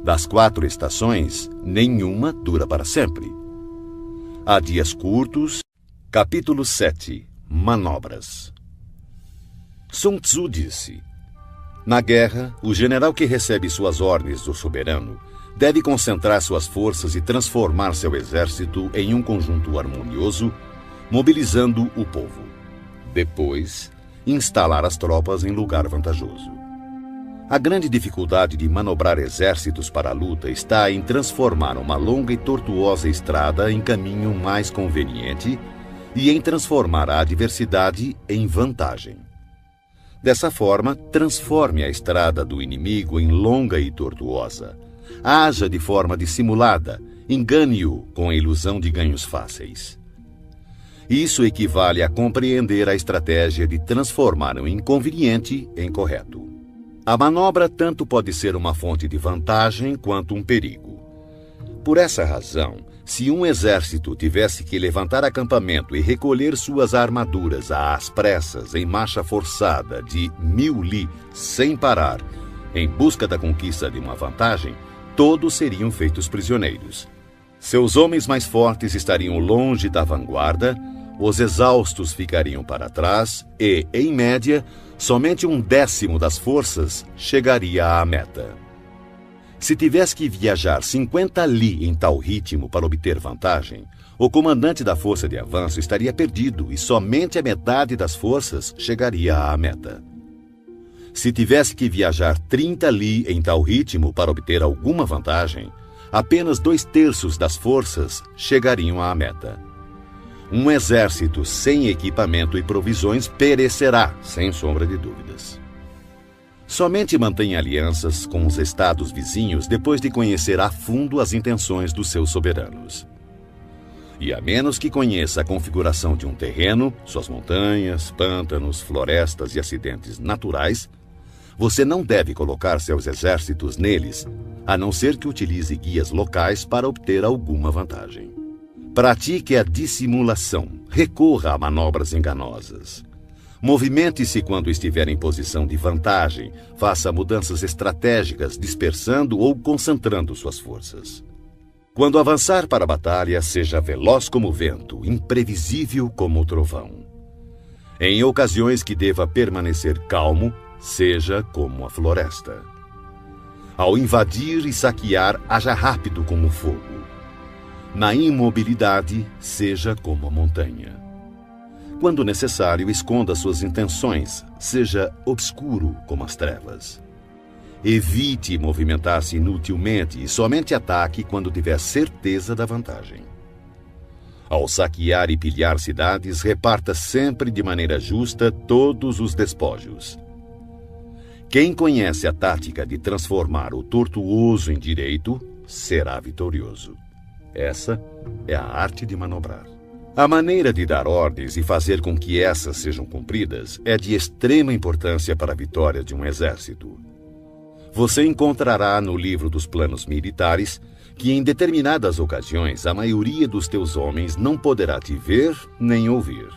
Das 4 estações, nenhuma dura para sempre. Há dias curtos. Capítulo 7. Manobras. Sun Tzu disse: na guerra, o general que recebe suas ordens do soberano deve concentrar suas forças e transformar seu exército em um conjunto harmonioso, mobilizando o povo. Depois, instalar as tropas em lugar vantajoso. A grande dificuldade de manobrar exércitos para a luta está em transformar uma longa e tortuosa estrada em caminho mais conveniente e em transformar a adversidade em vantagem. Dessa forma, transforme a estrada do inimigo em longa e tortuosa. Haja de forma dissimulada, engane-o com a ilusão de ganhos fáceis. Isso equivale a compreender a estratégia de transformar o inconveniente em correto. A manobra tanto pode ser uma fonte de vantagem quanto um perigo. Por essa razão, se um exército tivesse que levantar acampamento e recolher suas armaduras às pressas em marcha forçada de 1000 li sem parar, em busca da conquista de uma vantagem, todos seriam feitos prisioneiros. Seus homens mais fortes estariam longe da vanguarda, os exaustos ficariam para trás e, em média, somente 1/10 das forças chegaria à meta. Se tivesse que viajar 50 li em tal ritmo para obter vantagem, o comandante da força de avanço estaria perdido e somente a metade das forças chegaria à meta. Se tivesse que viajar 30 li em tal ritmo para obter alguma vantagem, apenas 2/3 das forças chegariam à meta. Um exército sem equipamento e provisões perecerá, sem sombra de dúvidas. Somente mantenha alianças com os estados vizinhos depois de conhecer a fundo as intenções dos seus soberanos. E a menos que conheça a configuração de um terreno, suas montanhas, pântanos, florestas e acidentes naturais, você não deve colocar seus exércitos neles, a não ser que utilize guias locais para obter alguma vantagem. Pratique a dissimulação, recorra a manobras enganosas. Movimente-se quando estiver em posição de vantagem, faça mudanças estratégicas, dispersando ou concentrando suas forças. Quando avançar para a batalha, seja veloz como o vento, imprevisível como o trovão. Em ocasiões que deva permanecer calmo, seja como a floresta. Ao invadir e saquear, haja rápido como o fogo. Na imobilidade, seja como a montanha. Quando necessário, esconda suas intenções, seja obscuro como as trevas. Evite movimentar-se inutilmente e somente ataque quando tiver certeza da vantagem. Ao saquear e pilhar cidades, reparta sempre de maneira justa todos os despojos. Quem conhece a tática de transformar o tortuoso em direito, será vitorioso. Essa é a arte de manobrar. A maneira de dar ordens e fazer com que essas sejam cumpridas é de extrema importância para a vitória de um exército. Você encontrará no livro dos planos militares que em determinadas ocasiões a maioria dos teus homens não poderá te ver nem ouvir.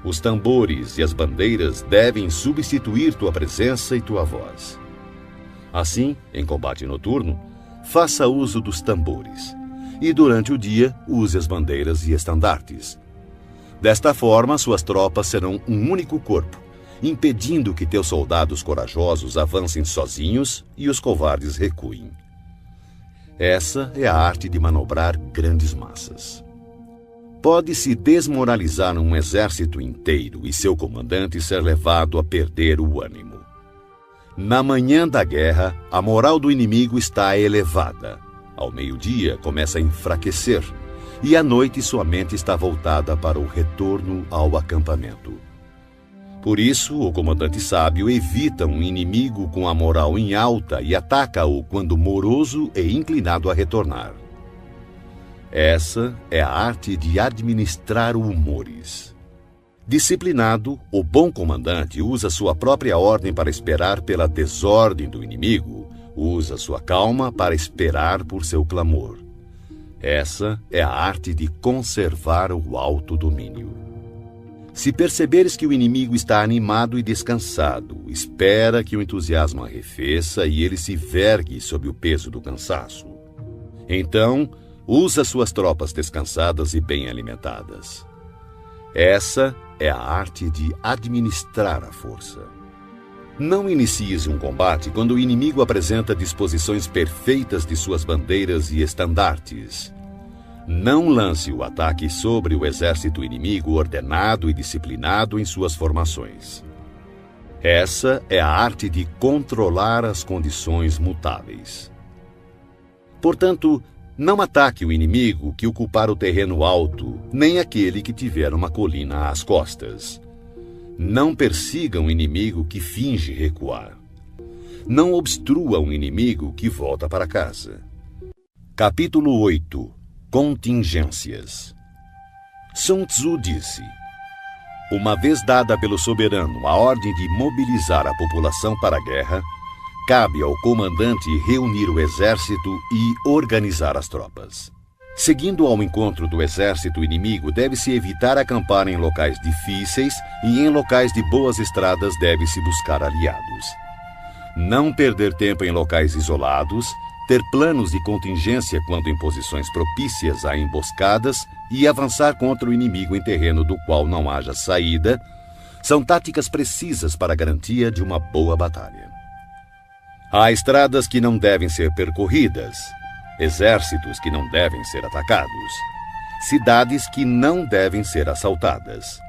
Os tambores e as bandeiras devem substituir tua presença e tua voz. Assim, em combate noturno, faça uso dos tambores, e durante o dia use as bandeiras e estandartes. Desta forma, suas tropas serão um único corpo, impedindo que teus soldados corajosos avancem sozinhos e os covardes recuem. Essa é a arte de manobrar grandes massas. Pode-se desmoralizar um exército inteiro e seu comandante ser levado a perder o ânimo. Na manhã da guerra, a moral do inimigo está elevada. Ao meio-dia, começa a enfraquecer, e à noite sua mente está voltada para o retorno ao acampamento. Por isso, o comandante sábio evita um inimigo com a moral em alta e ataca-o quando moroso e inclinado a retornar. Essa é a arte de administrar humores. Disciplinado, o bom comandante usa sua própria ordem para esperar pela desordem do inimigo, usa sua calma para esperar por seu clamor. Essa é a arte de conservar o autodomínio. Se perceberes que o inimigo está animado e descansado, espera que o entusiasmo arrefeça e ele se vergue sob o peso do cansaço. Então, usa suas tropas descansadas e bem alimentadas. Essa é a arte de administrar a força. Não inicies um combate quando o inimigo apresenta disposições perfeitas de suas bandeiras e estandartes. Não lance o ataque sobre o exército inimigo ordenado e disciplinado em suas formações. Essa é a arte de controlar as condições mutáveis. Portanto, não ataque o inimigo que ocupar o terreno alto, nem aquele que tiver uma colina às costas. Não persiga um inimigo que finge recuar. Não obstrua um inimigo que volta para casa. Capítulo 8. Contingências. Sun Tzu disse: uma vez dada pelo soberano a ordem de mobilizar a população para a guerra, cabe ao comandante reunir o exército e organizar as tropas. Seguindo ao encontro do exército inimigo, deve-se evitar acampar em locais difíceis e em locais de boas estradas deve-se buscar aliados. Não perder tempo em locais isolados, ter planos de contingência quando em posições propícias a emboscadas e avançar contra o inimigo em terreno do qual não haja saída, são táticas precisas para a garantia de uma boa batalha. Há estradas que não devem ser percorridas, exércitos que não devem ser atacados, cidades que não devem ser assaltadas,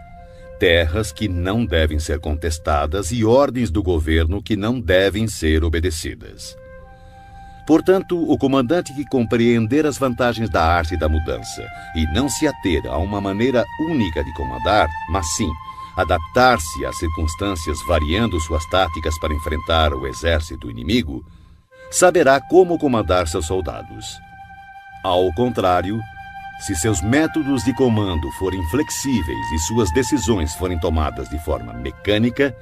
terras que não devem ser contestadas e ordens do governo que não devem ser obedecidas. Portanto, o comandante que compreender as vantagens da arte da mudança e não se ater a uma maneira única de comandar, mas sim adaptar-se às circunstâncias variando suas táticas para enfrentar o exército inimigo, saberá como comandar seus soldados. Ao contrário, se seus métodos de comando forem flexíveis e suas decisões forem tomadas de forma mecânica,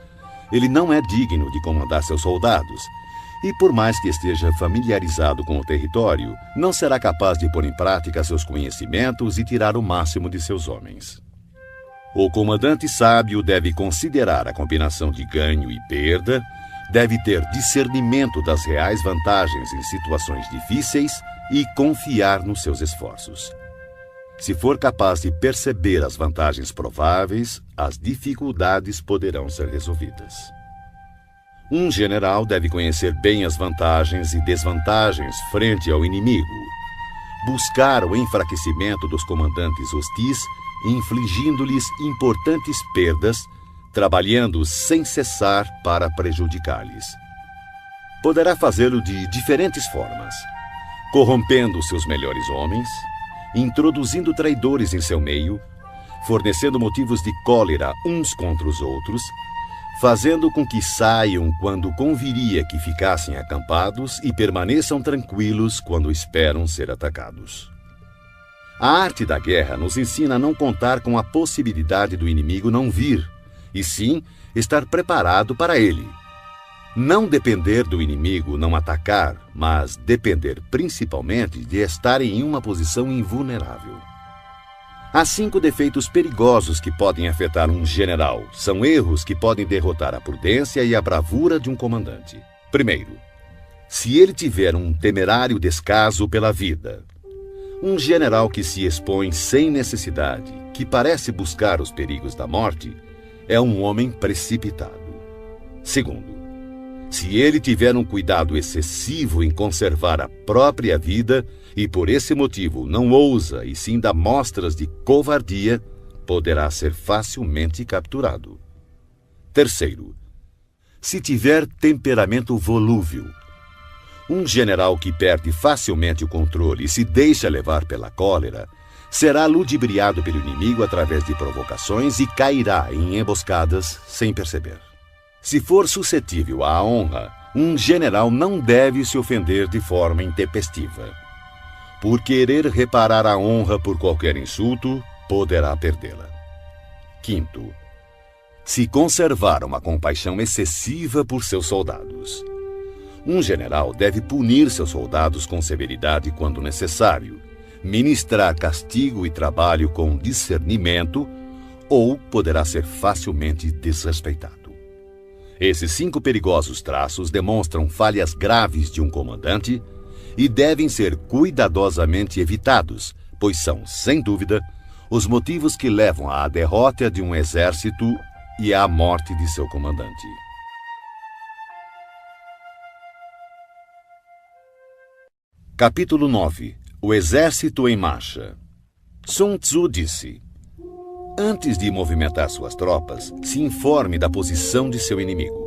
ele não é digno de comandar seus soldados, e por mais que esteja familiarizado com o território, não será capaz de pôr em prática seus conhecimentos e tirar o máximo de seus homens. O comandante sábio deve considerar a combinação de ganho e perda, deve ter discernimento das reais vantagens em situações difíceis e confiar nos seus esforços. Se for capaz de perceber as vantagens prováveis, as dificuldades poderão ser resolvidas. Um general deve conhecer bem as vantagens e desvantagens frente ao inimigo, buscar o enfraquecimento dos comandantes hostis, infligindo-lhes importantes perdas, trabalhando sem cessar para prejudicar-lhes. Poderá fazê-lo de diferentes formas, corrompendo seus melhores homens, introduzindo traidores em seu meio, fornecendo motivos de cólera uns contra os outros, fazendo com que saiam quando conviria que ficassem acampados e permaneçam tranquilos quando esperam ser atacados. A arte da guerra nos ensina a não contar com a possibilidade do inimigo não vir, e sim estar preparado para ele. Não depender do inimigo não atacar, mas depender principalmente de estar em uma posição invulnerável. Há 5 defeitos perigosos que podem afetar um general. São erros que podem derrotar a prudência e a bravura de um comandante. Primeiro, se ele tiver um temerário descaso pela vida. Um general que se expõe sem necessidade, que parece buscar os perigos da morte, é um homem precipitado. Segundo, se ele tiver um cuidado excessivo em conservar a própria vida e por esse motivo não ousa e sim dá mostras de covardia, poderá ser facilmente capturado. Terceiro, se tiver temperamento volúvel. Um general que perde facilmente o controle e se deixa levar pela cólera será ludibriado pelo inimigo através de provocações e cairá em emboscadas sem perceber. Se for suscetível à honra, um general não deve se ofender de forma intempestiva. Por querer reparar a honra por qualquer insulto, poderá perdê-la. Quinto, se conservar uma compaixão excessiva por seus soldados. Um general deve punir seus soldados com severidade quando necessário, ministrar castigo e trabalho com discernimento, ou poderá ser facilmente desrespeitado. Esses 5 perigosos traços demonstram falhas graves de um comandante e devem ser cuidadosamente evitados, pois são, sem dúvida, os motivos que levam à derrota de um exército e à morte de seu comandante. Capítulo 9. O Exército em Marcha. Sun Tzu disse: antes de movimentar suas tropas, se informe da posição de seu inimigo.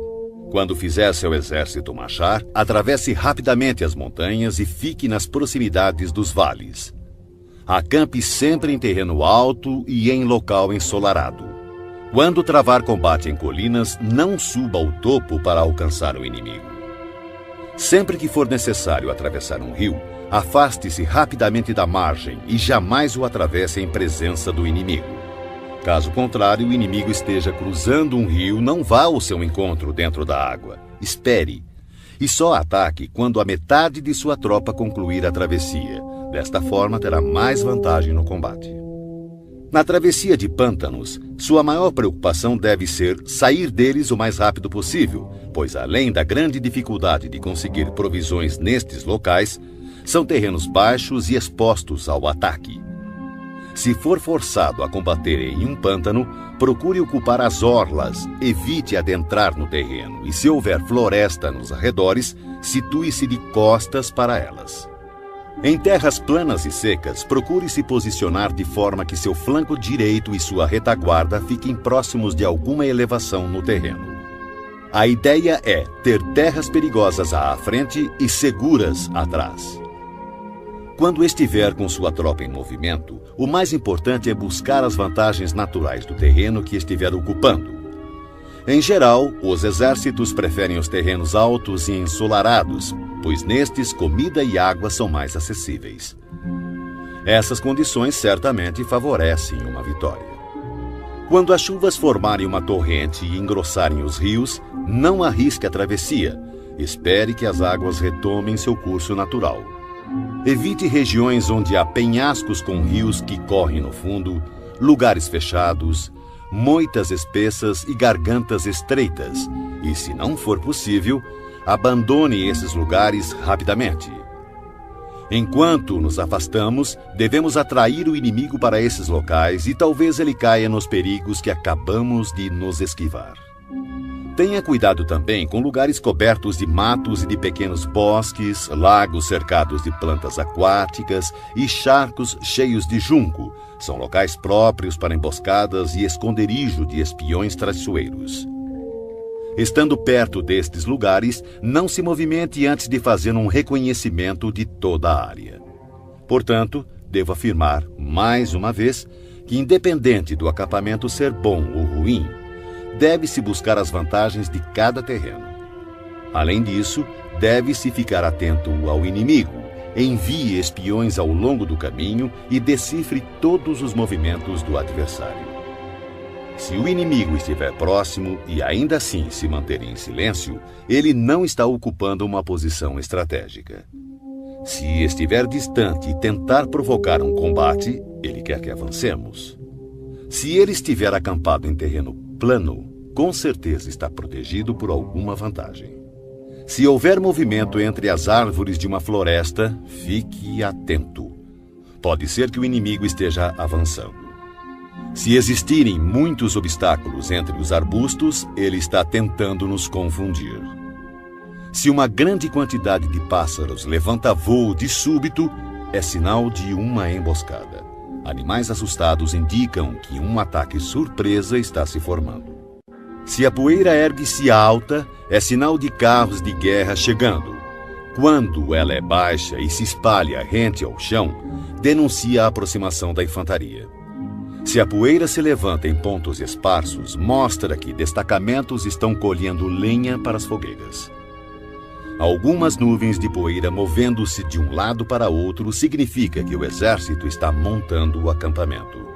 Quando fizer seu exército marchar, atravesse rapidamente as montanhas e fique nas proximidades dos vales. Acampe sempre em terreno alto e em local ensolarado. Quando travar combate em colinas, não suba ao topo para alcançar o inimigo. Sempre que for necessário atravessar um rio, afaste-se rapidamente da margem e jamais o atravesse em presença do inimigo. Caso contrário, o inimigo esteja cruzando um rio, não vá ao seu encontro dentro da água. Espere. E só ataque quando a metade de sua tropa concluir a travessia. Desta forma, terá mais vantagem no combate. Na travessia de pântanos, sua maior preocupação deve ser sair deles o mais rápido possível, pois além da grande dificuldade de conseguir provisões nestes locais, são terrenos baixos e expostos ao ataque. Se for forçado a combater em um pântano, procure ocupar as orlas, evite adentrar no terreno e, se houver floresta nos arredores, situe-se de costas para elas. Em terras planas e secas, procure se posicionar de forma que seu flanco direito e sua retaguarda fiquem próximos de alguma elevação no terreno. A ideia é ter terras perigosas à frente e seguras atrás. Quando estiver com sua tropa em movimento, o mais importante é buscar as vantagens naturais do terreno que estiver ocupando. Em geral, os exércitos preferem os terrenos altos e ensolarados, pois nestes comida e água são mais acessíveis. Essas condições certamente favorecem uma vitória. Quando as chuvas formarem uma torrente e engrossarem os rios, não arrisque a travessia. Espere que as águas retomem seu curso natural. Evite regiões onde há penhascos com rios que correm no fundo, lugares fechados, moitas espessas e gargantas estreitas. E, se não for possível, abandone esses lugares rapidamente. Enquanto nos afastamos, devemos atrair o inimigo para esses locais e talvez ele caia nos perigos que acabamos de nos esquivar. Tenha cuidado também com lugares cobertos de matos e de pequenos bosques, lagos cercados de plantas aquáticas e charcos cheios de junco. São locais próprios para emboscadas e esconderijo de espiões traiçoeiros. Estando perto destes lugares, não se movimente antes de fazer um reconhecimento de toda a área. Portanto, devo afirmar, mais uma vez, que independente do acampamento ser bom ou ruim, deve-se buscar as vantagens de cada terreno. Além disso, deve-se ficar atento ao inimigo, envie espiões ao longo do caminho e decifre todos os movimentos do adversário. Se o inimigo estiver próximo e ainda assim se manter em silêncio, ele não está ocupando uma posição estratégica. Se estiver distante e tentar provocar um combate, ele quer que avancemos. Se ele estiver acampado em terreno plano, com certeza está protegido por alguma vantagem. Se houver movimento entre as árvores de uma floresta, fique atento. Pode ser que o inimigo esteja avançando. Se existirem muitos obstáculos entre os arbustos, ele está tentando nos confundir. Se uma grande quantidade de pássaros levanta voo de súbito, é sinal de uma emboscada. Animais assustados indicam que um ataque surpresa está se formando. Se a poeira ergue-se alta, é sinal de carros de guerra chegando. Quando ela é baixa e se espalha rente ao chão, denuncia a aproximação da infantaria. Se a poeira se levanta em pontos esparsos, mostra que destacamentos estão colhendo lenha para as fogueiras. Algumas nuvens de poeira movendo-se de um lado para outro significa que o exército está montando o acampamento.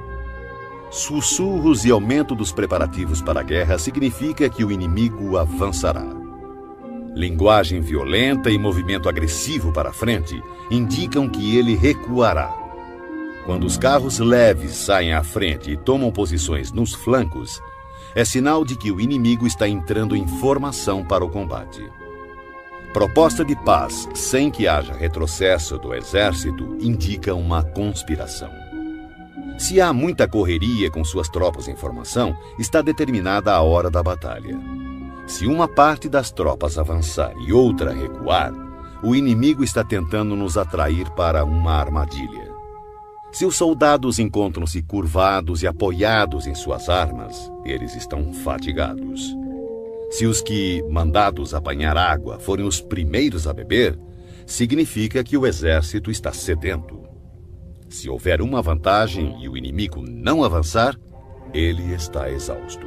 Sussurros e aumento dos preparativos para a guerra significa que o inimigo avançará. Linguagem violenta e movimento agressivo para frente indicam que ele recuará. Quando os carros leves saem à frente e tomam posições nos flancos, é sinal de que o inimigo está entrando em formação para o combate. Proposta de paz sem que haja retrocesso do exército indica uma conspiração. Se há muita correria com suas tropas em formação, está determinada a hora da batalha. Se uma parte das tropas avançar e outra recuar, o inimigo está tentando nos atrair para uma armadilha. Se os soldados encontram-se curvados e apoiados em suas armas, eles estão fatigados. Se os que, mandados a banhar água, forem os primeiros a beber, significa que o exército está sedento. Se houver uma vantagem e o inimigo não avançar, ele está exausto.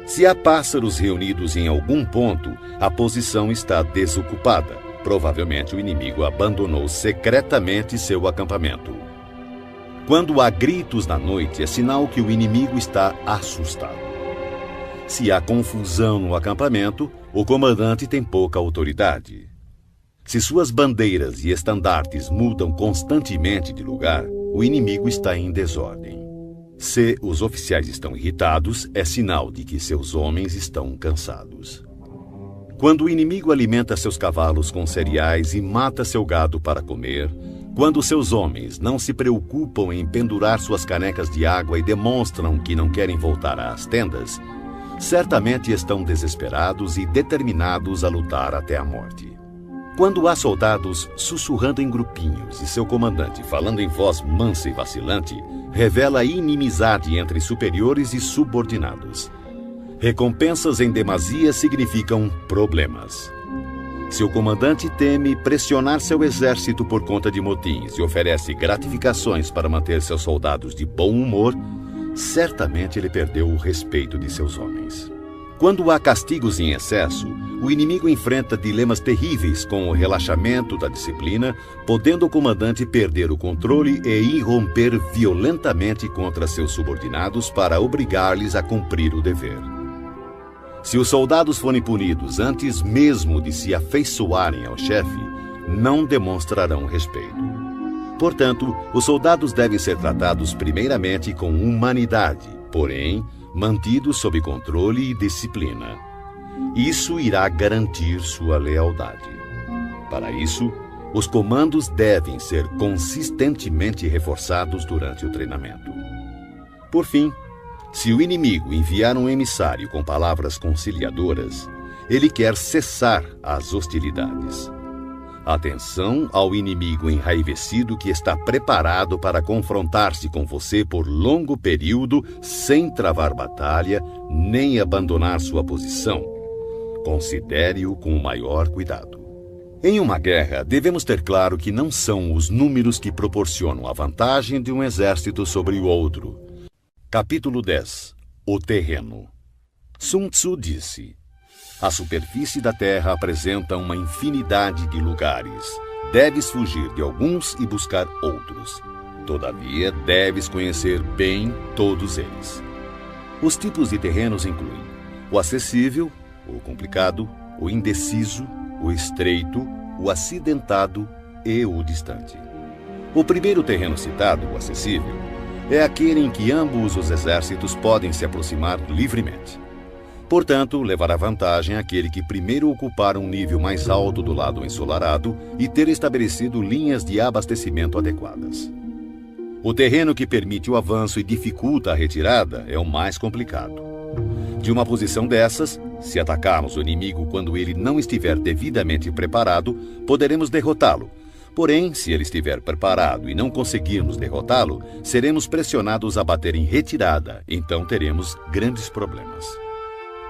Se há pássaros reunidos em algum ponto, a posição está desocupada. Provavelmente o inimigo abandonou secretamente seu acampamento. Quando há gritos na noite, é sinal que o inimigo está assustado. Se há confusão no acampamento, o comandante tem pouca autoridade. Se suas bandeiras e estandartes mudam constantemente de lugar, o inimigo está em desordem. Se os oficiais estão irritados, é sinal de que seus homens estão cansados. Quando o inimigo alimenta seus cavalos com cereais e mata seu gado para comer, quando seus homens não se preocupam em pendurar suas canecas de água e demonstram que não querem voltar às tendas, certamente estão desesperados e determinados a lutar até a morte. Quando há soldados sussurrando em grupinhos e seu comandante falando em voz mansa e vacilante, revela inimizade entre superiores e subordinados. Recompensas em demasia significam problemas. Se o comandante teme pressionar seu exército por conta de motins e oferece gratificações para manter seus soldados de bom humor, certamente ele perdeu o respeito de seus homens. Quando há castigos em excesso, o inimigo enfrenta dilemas terríveis com o relaxamento da disciplina, podendo o comandante perder o controle e irromper violentamente contra seus subordinados para obrigar-lhes a cumprir o dever. Se os soldados forem punidos antes mesmo de se afeiçoarem ao chefe, não demonstrarão respeito. Portanto, os soldados devem ser tratados primeiramente com humanidade, porém, mantidos sob controle e disciplina. Isso irá garantir sua lealdade. Para isso, os comandos devem ser consistentemente reforçados durante o treinamento. Por fim, se o inimigo enviar um emissário com palavras conciliadoras, ele quer cessar as hostilidades. Atenção ao inimigo enraivecido que está preparado para confrontar-se com você por longo período sem travar batalha nem abandonar sua posição. Considere-o com o maior cuidado. Em uma guerra, devemos ter claro que não são os números que proporcionam a vantagem de um exército sobre o outro. Capítulo 10. O terreno. Sun Tzu disse: a superfície da terra apresenta uma infinidade de lugares. Deves fugir de alguns e buscar outros. Todavia, deves conhecer bem todos eles. Os tipos de terrenos incluem o acessível, o complicado, o indeciso, o estreito, o acidentado e o distante. O primeiro terreno citado, o acessível, é aquele em que ambos os exércitos podem se aproximar livremente. Portanto, levará vantagem aquele que primeiro ocupar um nível mais alto do lado ensolarado e ter estabelecido linhas de abastecimento adequadas. O terreno que permite o avanço e dificulta a retirada é o mais complicado. De uma posição dessas, se atacarmos o inimigo quando ele não estiver devidamente preparado, poderemos derrotá-lo. Porém, se ele estiver preparado e não conseguirmos derrotá-lo, seremos pressionados a bater em retirada, então teremos grandes problemas.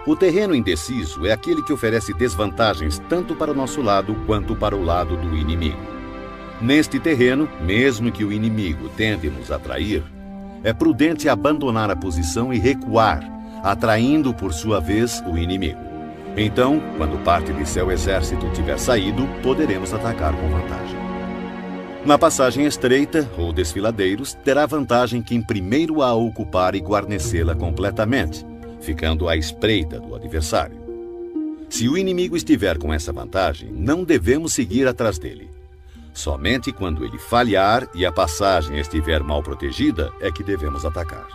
O terreno indeciso é aquele que oferece desvantagens tanto para o nosso lado quanto para o lado do inimigo. Neste terreno, mesmo que o inimigo tente nos atrair, é prudente abandonar a posição e recuar, atraindo por sua vez o inimigo. Então, quando parte de seu exército tiver saído, poderemos atacar com vantagem. Na passagem estreita, ou desfiladeiros, terá vantagem quem primeiro a ocupar e guarnecê-la completamente, ficando à espreita do adversário. Se o inimigo estiver com essa vantagem, não devemos seguir atrás dele. Somente quando ele falhar e a passagem estiver mal protegida é que devemos atacar.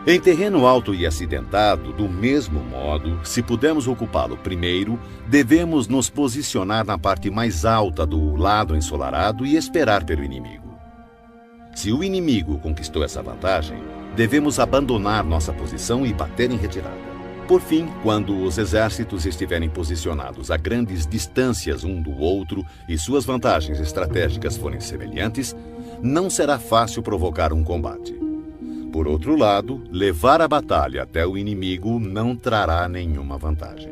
Em terreno alto e acidentado, do mesmo modo, se pudermos ocupá-lo primeiro, devemos nos posicionar na parte mais alta do lado ensolarado e esperar pelo inimigo. Se o inimigo conquistou essa vantagem, devemos abandonar nossa posição e bater em retirada. Por fim, quando os exércitos estiverem posicionados a grandes distâncias um do outro e suas vantagens estratégicas forem semelhantes, não será fácil provocar um combate. Por outro lado, levar a batalha até o inimigo não trará nenhuma vantagem.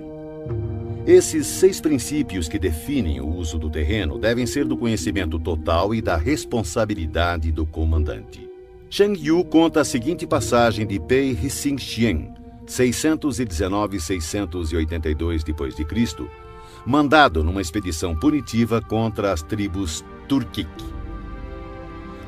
Esses 6 princípios que definem o uso do terreno devem ser do conhecimento total e da responsabilidade do comandante. Shang Yu conta a seguinte passagem de Pei Hsing-hsien, 619-682 d.C., mandado numa expedição punitiva contra as tribos Turkic.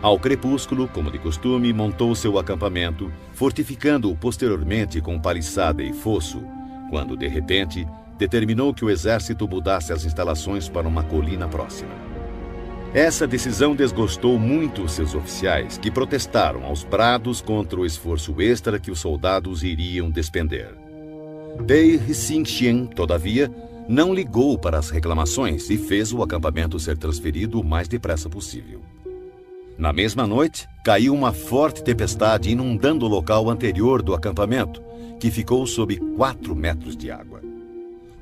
Ao crepúsculo, como de costume, montou seu acampamento, fortificando-o posteriormente com paliçada e fosso, quando, de repente, determinou que o exército mudasse as instalações para uma colina próxima. Essa decisão desgostou muito seus oficiais, que protestaram aos brados contra o esforço extra que os soldados iriam despender. Pei Hsing-hsien, todavia, não ligou para as reclamações e fez o acampamento ser transferido o mais depressa possível. Na mesma noite, caiu uma forte tempestade inundando o local anterior do acampamento, que ficou sob 4 metros de água.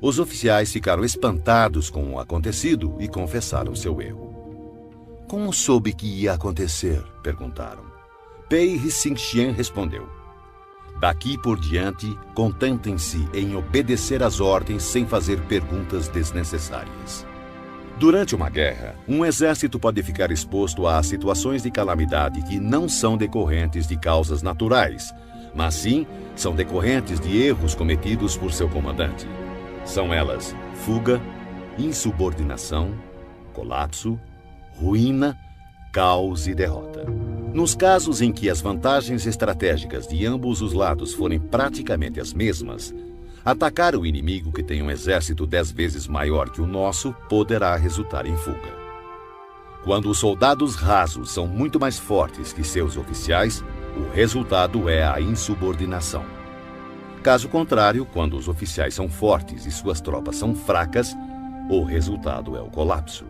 Os oficiais ficaram espantados com o acontecido e confessaram seu erro. Como soube que ia acontecer? Perguntaram. Pei Hsing-hsien respondeu: daqui por diante, contentem-se em obedecer às ordens sem fazer perguntas desnecessárias. Durante uma guerra, um exército pode ficar exposto a situações de calamidade que não são decorrentes de causas naturais, mas sim são decorrentes de erros cometidos por seu comandante. São elas fuga, insubordinação, colapso, ruína, caos e derrota. Nos casos em que as vantagens estratégicas de ambos os lados forem praticamente as mesmas, atacar o inimigo que tem um exército 10 vezes maior que o nosso poderá resultar em fuga. Quando os soldados rasos são muito mais fortes que seus oficiais, o resultado é a insubordinação. Caso contrário, quando os oficiais são fortes e suas tropas são fracas, o resultado é o colapso.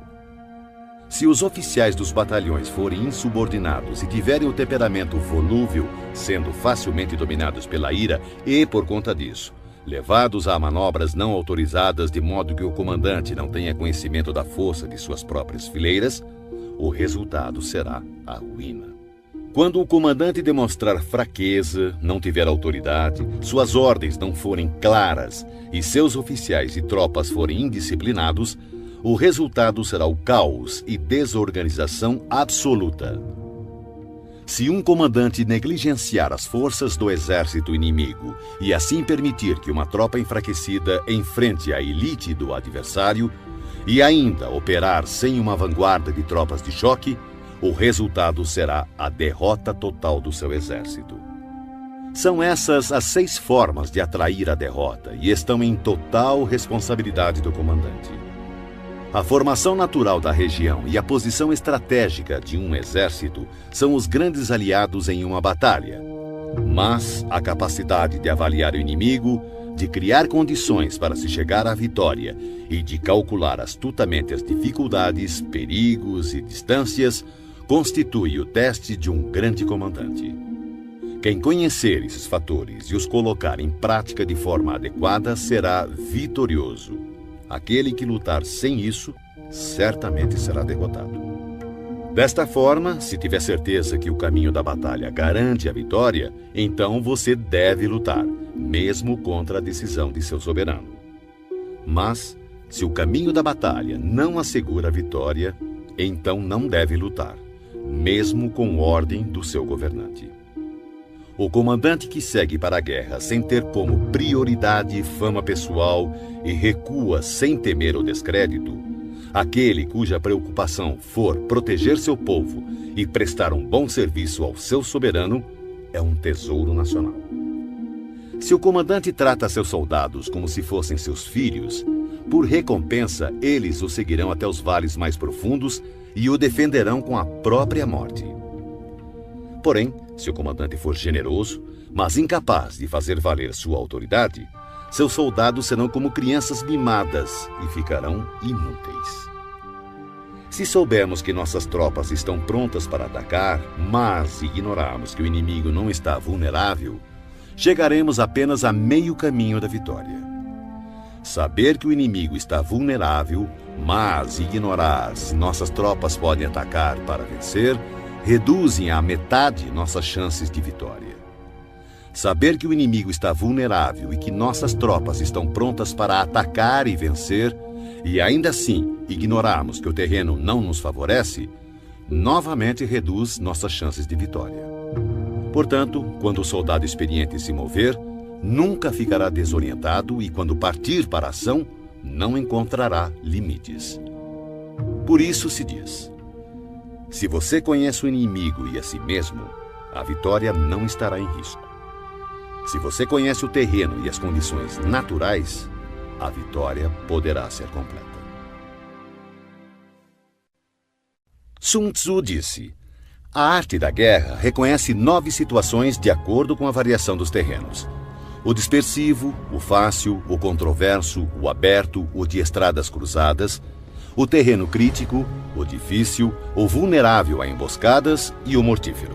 Se os oficiais dos batalhões forem insubordinados e tiverem o temperamento volúvel, sendo facilmente dominados pela ira e, por conta disso, levados a manobras não autorizadas de modo que o comandante não tenha conhecimento da força de suas próprias fileiras, o resultado será a ruína. Quando o comandante demonstrar fraqueza, não tiver autoridade, suas ordens não forem claras e seus oficiais e tropas forem indisciplinados, o resultado será o caos e desorganização absoluta. Se um comandante negligenciar as forças do exército inimigo e assim permitir que uma tropa enfraquecida enfrente a elite do adversário e ainda operar sem uma vanguarda de tropas de choque, o resultado será a derrota total do seu exército. São essas as 6 formas de atrair a derrota e estão em total responsabilidade do comandante. A formação natural da região e a posição estratégica de um exército são os grandes aliados em uma batalha. Mas a capacidade de avaliar o inimigo, de criar condições para se chegar à vitória e de calcular astutamente as dificuldades, perigos e distâncias constitui o teste de um grande comandante. Quem conhecer esses fatores e os colocar em prática de forma adequada será vitorioso. Aquele que lutar sem isso, certamente será derrotado. Desta forma, se tiver certeza que o caminho da batalha garante a vitória, então você deve lutar, mesmo contra a decisão de seu soberano. Mas, se o caminho da batalha não assegura a vitória, então não deve lutar, mesmo com ordem do seu governante. O comandante que segue para a guerra sem ter como prioridade fama pessoal e recua sem temer o descrédito, aquele cuja preocupação for proteger seu povo e prestar um bom serviço ao seu soberano, é um tesouro nacional. Se o comandante trata seus soldados como se fossem seus filhos, por recompensa eles o seguirão até os vales mais profundos e o defenderão com a própria morte. Porém, se o comandante for generoso, mas incapaz de fazer valer sua autoridade, seus soldados serão como crianças mimadas e ficarão inúteis. Se soubermos que nossas tropas estão prontas para atacar, mas ignorarmos que o inimigo não está vulnerável, chegaremos apenas a meio caminho da vitória. Saber que o inimigo está vulnerável, mas ignorar se nossas tropas podem atacar para vencer, reduzem à metade nossas chances de vitória. Saber que o inimigo está vulnerável e que nossas tropas estão prontas para atacar e vencer, e ainda assim ignorarmos que o terreno não nos favorece, novamente reduz nossas chances de vitória. Portanto, quando o soldado experiente se mover, nunca ficará desorientado e quando partir para a ação, não encontrará limites. Por isso se diz: se você conhece o inimigo e a si mesmo, a vitória não estará em risco. Se você conhece o terreno e as condições naturais, a vitória poderá ser completa. Sun Tzu disse: a arte da guerra reconhece 9 situações de acordo com a variação dos terrenos. O dispersivo, o fácil, o controverso, o aberto, o de estradas cruzadas, o terreno crítico, o difícil, o vulnerável a emboscadas e o mortífero.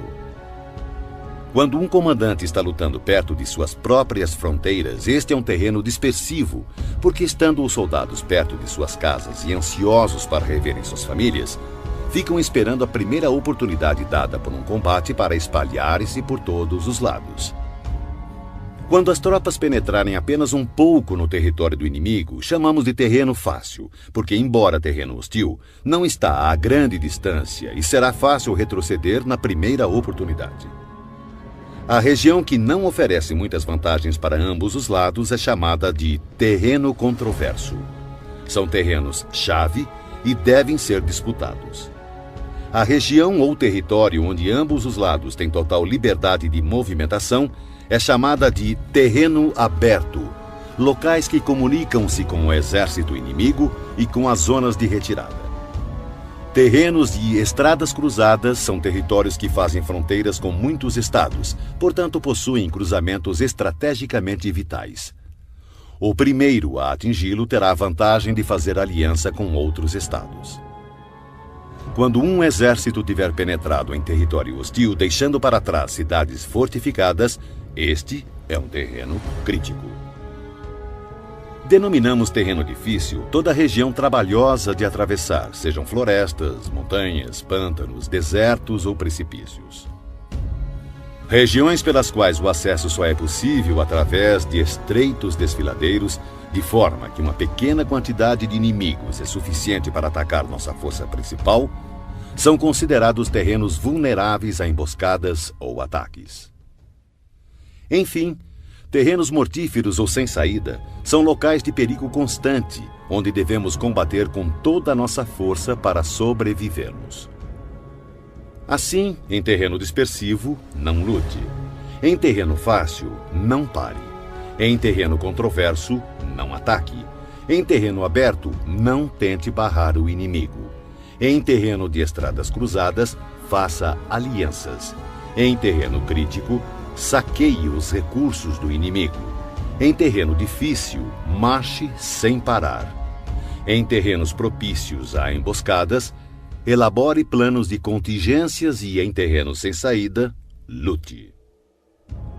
Quando um comandante está lutando perto de suas próprias fronteiras, este é um terreno dispersivo, porque estando os soldados perto de suas casas e ansiosos para reverem suas famílias, ficam esperando a primeira oportunidade dada por um combate para espalhar-se por todos os lados. Quando as tropas penetrarem apenas um pouco no território do inimigo, chamamos de terreno fácil, porque, embora terreno hostil, não está a grande distância e será fácil retroceder na primeira oportunidade. A região que não oferece muitas vantagens para ambos os lados é chamada de terreno controverso. São terrenos-chave e devem ser disputados. A região ou território onde ambos os lados têm total liberdade de movimentação é chamada de terreno aberto, locais que comunicam-se com o exército inimigo e com as zonas de retirada. Terrenos de estradas cruzadas são territórios que fazem fronteiras com muitos estados, portanto possuem cruzamentos estrategicamente vitais. O primeiro a atingi-lo terá a vantagem de fazer aliança com outros estados. Quando um exército tiver penetrado em território hostil, deixando para trás cidades fortificadas, este é um terreno crítico. Denominamos terreno difícil toda a região trabalhosa de atravessar, sejam florestas, montanhas, pântanos, desertos ou precipícios. Regiões pelas quais o acesso só é possível através de estreitos desfiladeiros, de forma que uma pequena quantidade de inimigos é suficiente para atacar nossa força principal, são considerados terrenos vulneráveis a emboscadas ou ataques. Enfim, terrenos mortíferos ou sem saída são locais de perigo constante, onde devemos combater com toda a nossa força para sobrevivermos. Assim, em terreno dispersivo, não lute. Em terreno fácil, não pare. Em terreno controverso, não ataque. Em terreno aberto, não tente barrar o inimigo. Em terreno de estradas cruzadas, faça alianças. Em terreno crítico, saqueie os recursos do inimigo. Em terreno difícil, marche sem parar. Em terrenos propícios a emboscadas, elabore planos de contingências e, em terrenos sem saída, lute.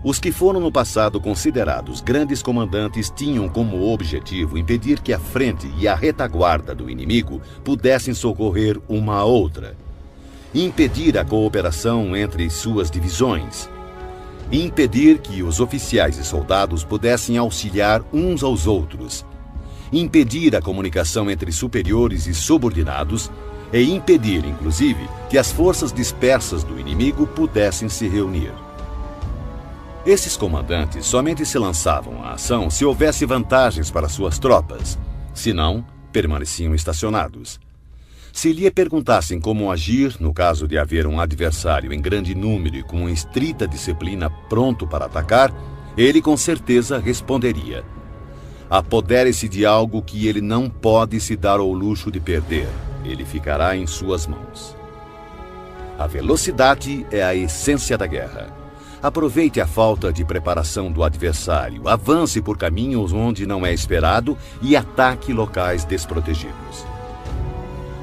Os que foram no passado considerados grandes comandantes tinham como objetivo impedir que a frente e a retaguarda do inimigo pudessem socorrer uma a outra, impedir a cooperação entre suas divisões, impedir que os oficiais e soldados pudessem auxiliar uns aos outros, impedir a comunicação entre superiores e subordinados e impedir, inclusive, que as forças dispersas do inimigo pudessem se reunir. Esses comandantes somente se lançavam à ação se houvesse vantagens para suas tropas, senão, permaneciam estacionados. Se lhe perguntassem como agir no caso de haver um adversário em grande número e com estrita disciplina pronto para atacar, ele com certeza responderia: apodere-se de algo que ele não pode se dar ao luxo de perder. Ele ficará em suas mãos. A velocidade é a essência da guerra. Aproveite a falta de preparação do adversário, avance por caminhos onde não é esperado e ataque locais desprotegidos.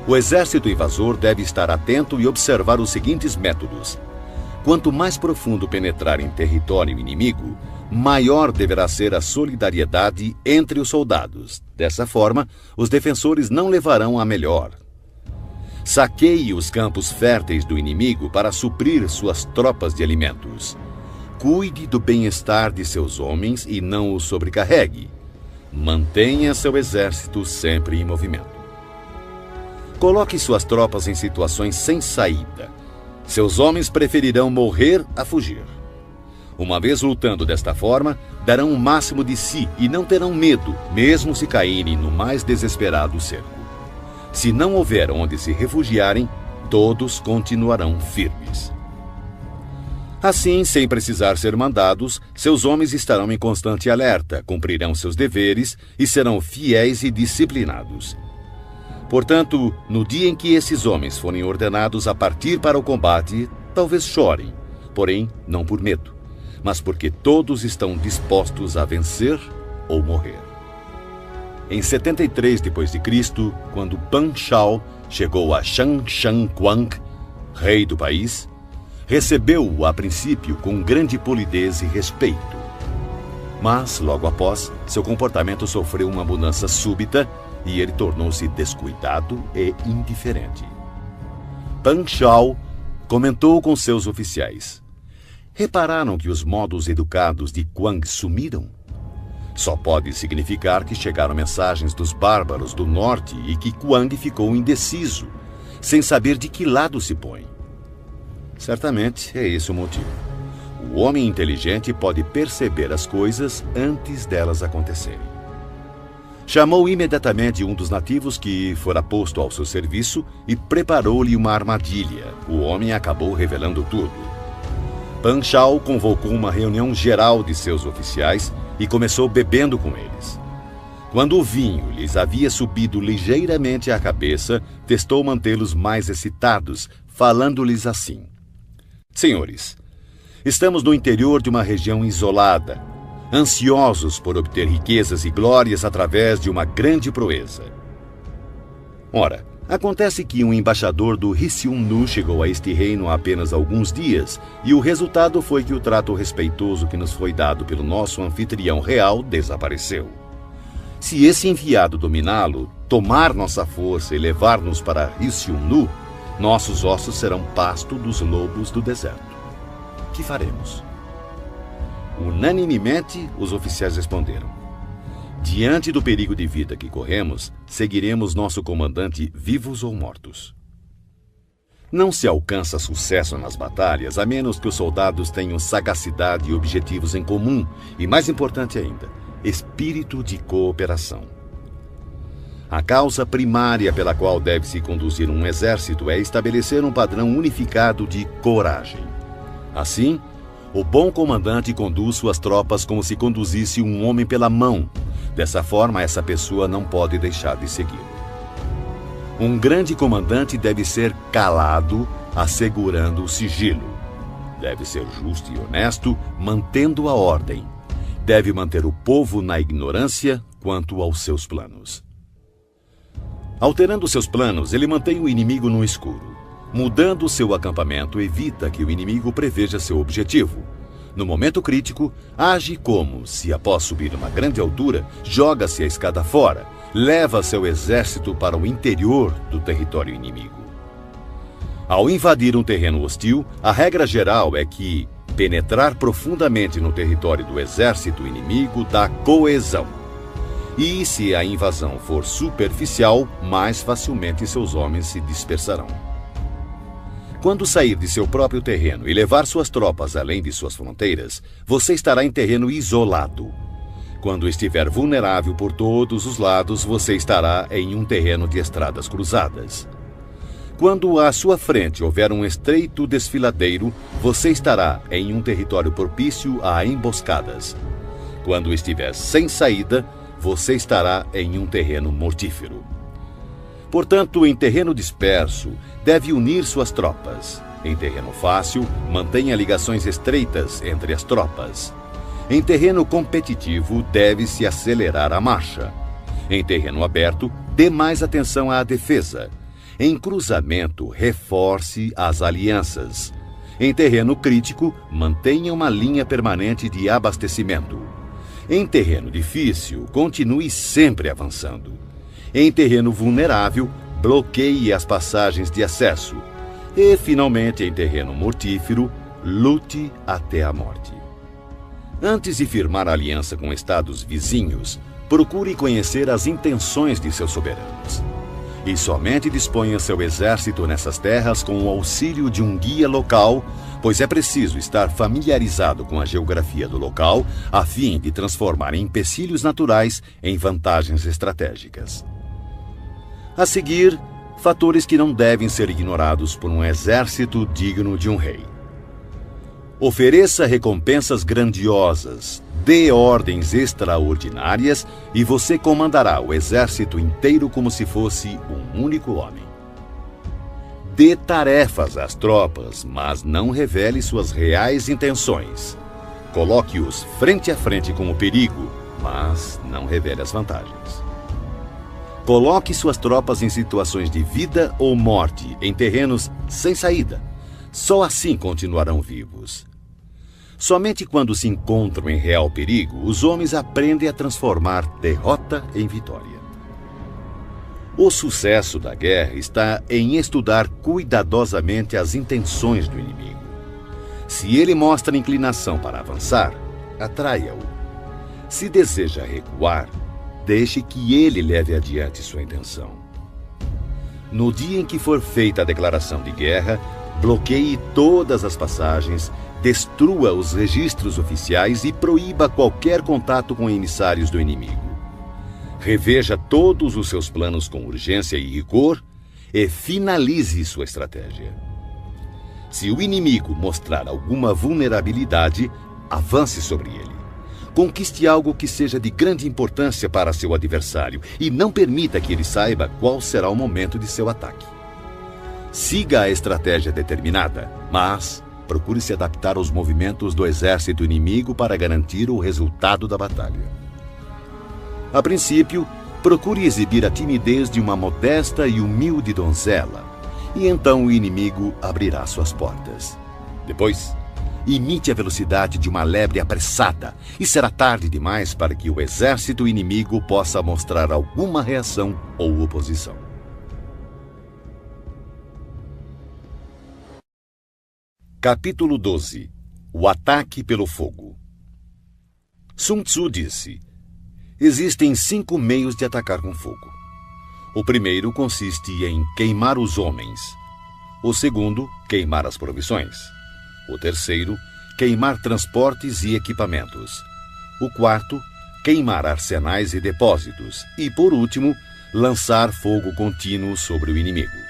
O exército invasor deve estar atento e observar os seguintes métodos. Quanto mais profundo penetrar em território inimigo, maior deverá ser a solidariedade entre os soldados. Dessa forma, os defensores não levarão a melhor. Saqueie os campos férteis do inimigo para suprir suas tropas de alimentos. Cuide do bem-estar de seus homens e não os sobrecarregue. Mantenha seu exército sempre em movimento. Coloque suas tropas em situações sem saída. Seus homens preferirão morrer a fugir. Uma vez lutando desta forma, darão o máximo de si e não terão medo, mesmo se caírem no mais desesperado cerco. Se não houver onde se refugiarem, todos continuarão firmes. Assim, sem precisar ser mandados, seus homens estarão em constante alerta, cumprirão seus deveres e serão fiéis e disciplinados. Portanto, no dia em que esses homens forem ordenados a partir para o combate, talvez chorem, porém não por medo, mas porque todos estão dispostos a vencer ou morrer. Em 73 d.C., quando Pan Shao chegou a Shang Quang, rei do país, recebeu-o a princípio com grande polidez e respeito. Mas, logo após, seu comportamento sofreu uma mudança súbita e ele tornou-se descuidado e indiferente. Pan Shao comentou com seus oficiais: repararam que os modos educados de Quang sumiram? Só pode significar que chegaram mensagens dos bárbaros do norte e que Quang ficou indeciso, sem saber de que lado se põe. Certamente é esse o motivo. O homem inteligente pode perceber as coisas antes delas acontecerem. Chamou imediatamente um dos nativos que fora posto ao seu serviço e preparou-lhe uma armadilha. O homem acabou revelando tudo. Pan Shao convocou uma reunião geral de seus oficiais e começou bebendo com eles. Quando o vinho lhes havia subido ligeiramente à cabeça, testou mantê-los mais excitados, falando-lhes assim: senhores, estamos no interior de uma região isolada, ansiosos por obter riquezas e glórias através de uma grande proeza. Ora, acontece que um embaixador do Riciúnu chegou a este reino há apenas alguns dias, e o resultado foi que o trato respeitoso que nos foi dado pelo nosso anfitrião real desapareceu. Se esse enviado dominá-lo, tomar nossa força e levar-nos para Risium-Nu, nossos ossos serão pasto dos lobos do deserto. Que faremos? Unanimemente, os oficiais responderam: diante do perigo de vida que corremos, seguiremos nosso comandante vivos ou mortos. Não se alcança sucesso nas batalhas a menos que os soldados tenham sagacidade e objetivos em comum e, mais importante ainda, espírito de cooperação. A causa primária pela qual deve-se conduzir um exército é estabelecer um padrão unificado de coragem. Assim, o bom comandante conduz suas tropas como se conduzisse um homem pela mão. Dessa forma, essa pessoa não pode deixar de segui-lo. Um grande comandante deve ser calado, assegurando o sigilo. Deve ser justo e honesto, mantendo a ordem. Deve manter o povo na ignorância quanto aos seus planos. Alterando seus planos, ele mantém o inimigo no escuro. Mudando seu acampamento, evita que o inimigo preveja seu objetivo. No momento crítico, age como se, após subir uma grande altura, joga-se a escada fora, leva seu exército para o interior do território inimigo. Ao invadir um terreno hostil, a regra geral é que penetrar profundamente no território do exército inimigo dá coesão. E se a invasão for superficial, mais facilmente seus homens se dispersarão. Quando sair de seu próprio terreno e levar suas tropas além de suas fronteiras, você estará em terreno isolado. Quando estiver vulnerável por todos os lados, você estará em um terreno de estradas cruzadas. Quando à sua frente houver um estreito desfiladeiro, você estará em um território propício a emboscadas. Quando estiver sem saída, você estará em um terreno mortífero. Portanto, em terreno disperso, deve unir suas tropas. Em terreno fácil, mantenha ligações estreitas entre as tropas. Em terreno competitivo, deve-se acelerar a marcha. Em terreno aberto, dê mais atenção à defesa. Em cruzamento, reforce as alianças. Em terreno crítico, mantenha uma linha permanente de abastecimento. Em terreno difícil, continue sempre avançando. Em terreno vulnerável, bloqueie as passagens de acesso. E, finalmente, em terreno mortífero, lute até a morte. Antes de firmar aliança com estados vizinhos, procure conhecer as intenções de seus soberanos. E somente disponha seu exército nessas terras com o auxílio de um guia local, pois é preciso estar familiarizado com a geografia do local a fim de transformar empecilhos naturais em vantagens estratégicas. A seguir, fatores que não devem ser ignorados por um exército digno de um rei. Ofereça recompensas grandiosas, dê ordens extraordinárias e você comandará o exército inteiro como se fosse um único homem. Dê tarefas às tropas, mas não revele suas reais intenções. Coloque-os frente a frente com o perigo, mas não revele as vantagens. Coloque suas tropas em situações de vida ou morte, em terrenos sem saída. Só assim continuarão vivos. Somente quando se encontram em real perigo, os homens aprendem a transformar derrota em vitória. O sucesso da guerra está em estudar cuidadosamente as intenções do inimigo. Se ele mostra inclinação para avançar, atraia-o. Se deseja recuar, deixe que ele leve adiante sua intenção. No dia em que for feita a declaração de guerra, bloqueie todas as passagens, destrua os registros oficiais e proíba qualquer contato com emissários do inimigo. Reveja todos os seus planos com urgência e rigor e finalize sua estratégia. Se o inimigo mostrar alguma vulnerabilidade, avance sobre ele. Conquiste algo que seja de grande importância para seu adversário e não permita que ele saiba qual será o momento de seu ataque. Siga a estratégia determinada, mas procure se adaptar aos movimentos do exército inimigo para garantir o resultado da batalha. A princípio, procure exibir a timidez de uma modesta e humilde donzela, e então o inimigo abrirá suas portas. Depois, Imite a velocidade de uma lebre apressada e será tarde demais para que o exército inimigo possa mostrar alguma reação ou oposição. Capítulo 12. O ataque pelo fogo. Sun Tzu disse: existem 5 meios de atacar com fogo. O primeiro consiste em queimar os homens. O segundo, queimar as provisões. O terceiro, queimar transportes e equipamentos. O quarto, queimar arsenais e depósitos. E, por último, lançar fogo contínuo sobre o inimigo.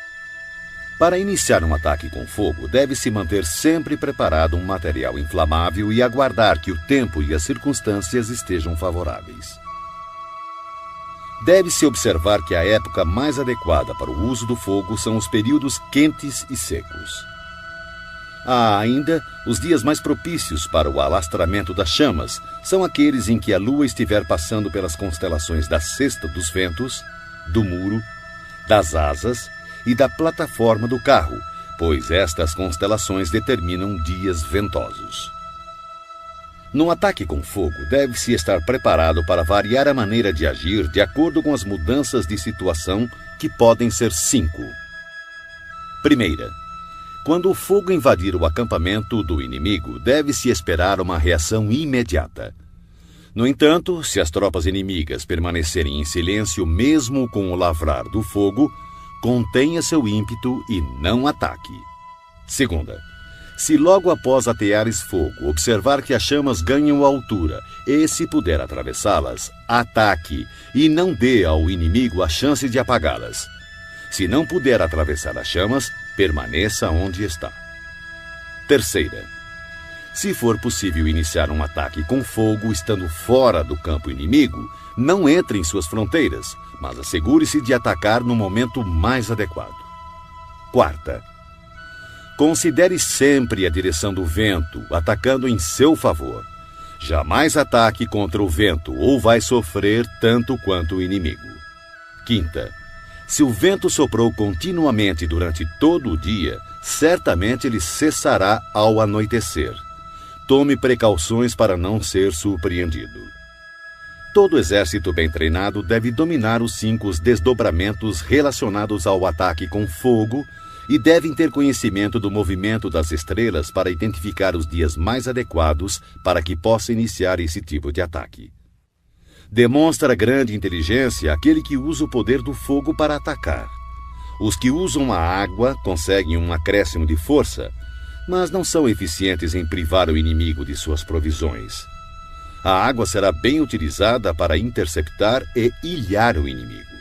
Para iniciar um ataque com fogo, deve-se manter sempre preparado um material inflamável e aguardar que o tempo e as circunstâncias estejam favoráveis. Deve-se observar que a época mais adequada para o uso do fogo são os períodos quentes e secos. Há ainda os dias mais propícios para o alastramento das chamas, são aqueles em que a lua estiver passando pelas constelações da cesta dos ventos, do muro, das asas e da plataforma do carro, pois estas constelações determinam dias ventosos. No ataque com fogo, deve-se estar preparado para variar a maneira de agir de acordo com as mudanças de situação, que podem ser 5. Primeira, quando o fogo invadir o acampamento do inimigo, deve-se esperar uma reação imediata. No entanto, se as tropas inimigas permanecerem em silêncio mesmo com o lavrar do fogo, contenha seu ímpeto e não ataque. Segunda, se logo após ateares fogo observar que as chamas ganham altura e, se puder atravessá-las, ataque e não dê ao inimigo a chance de apagá-las. Se não puder atravessar as chamas, permaneça onde está. Terceira, se for possível iniciar um ataque com fogo estando fora do campo inimigo, não entre em suas fronteiras, mas assegure-se de atacar no momento mais adequado. Quarta, considere sempre a direção do vento, atacando em seu favor. Jamais ataque contra o vento ou vai sofrer tanto quanto o inimigo. Quinta, se o vento soprou continuamente durante todo o dia, certamente ele cessará ao anoitecer. Tome precauções para não ser surpreendido. Todo exército bem treinado deve dominar os 5 desdobramentos relacionados ao ataque com fogo e devem ter conhecimento do movimento das estrelas para identificar os dias mais adequados para que possa iniciar esse tipo de ataque. Demonstra grande inteligência aquele que usa o poder do fogo para atacar. Os que usam a água conseguem um acréscimo de força, mas não são eficientes em privar o inimigo de suas provisões. A água será bem utilizada para interceptar e ilhar o inimigo.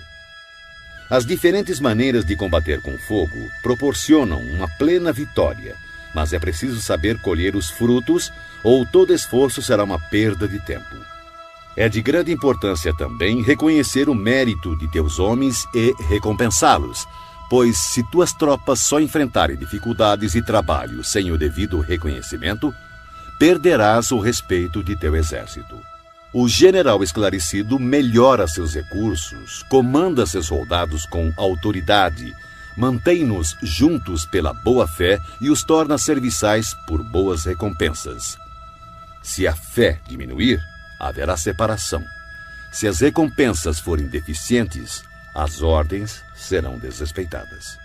As diferentes maneiras de combater com fogo proporcionam uma plena vitória, mas é preciso saber colher os frutos, ou todo esforço será uma perda de tempo. É de grande importância também reconhecer o mérito de teus homens e recompensá-los, pois se tuas tropas só enfrentarem dificuldades e trabalho sem o devido reconhecimento, perderás o respeito de teu exército. O general esclarecido melhora seus recursos, comanda seus soldados com autoridade, mantém-nos juntos pela boa-fé e os torna serviçais por boas recompensas. Se a fé diminuir, haverá separação. Se as recompensas forem deficientes, as ordens serão desrespeitadas.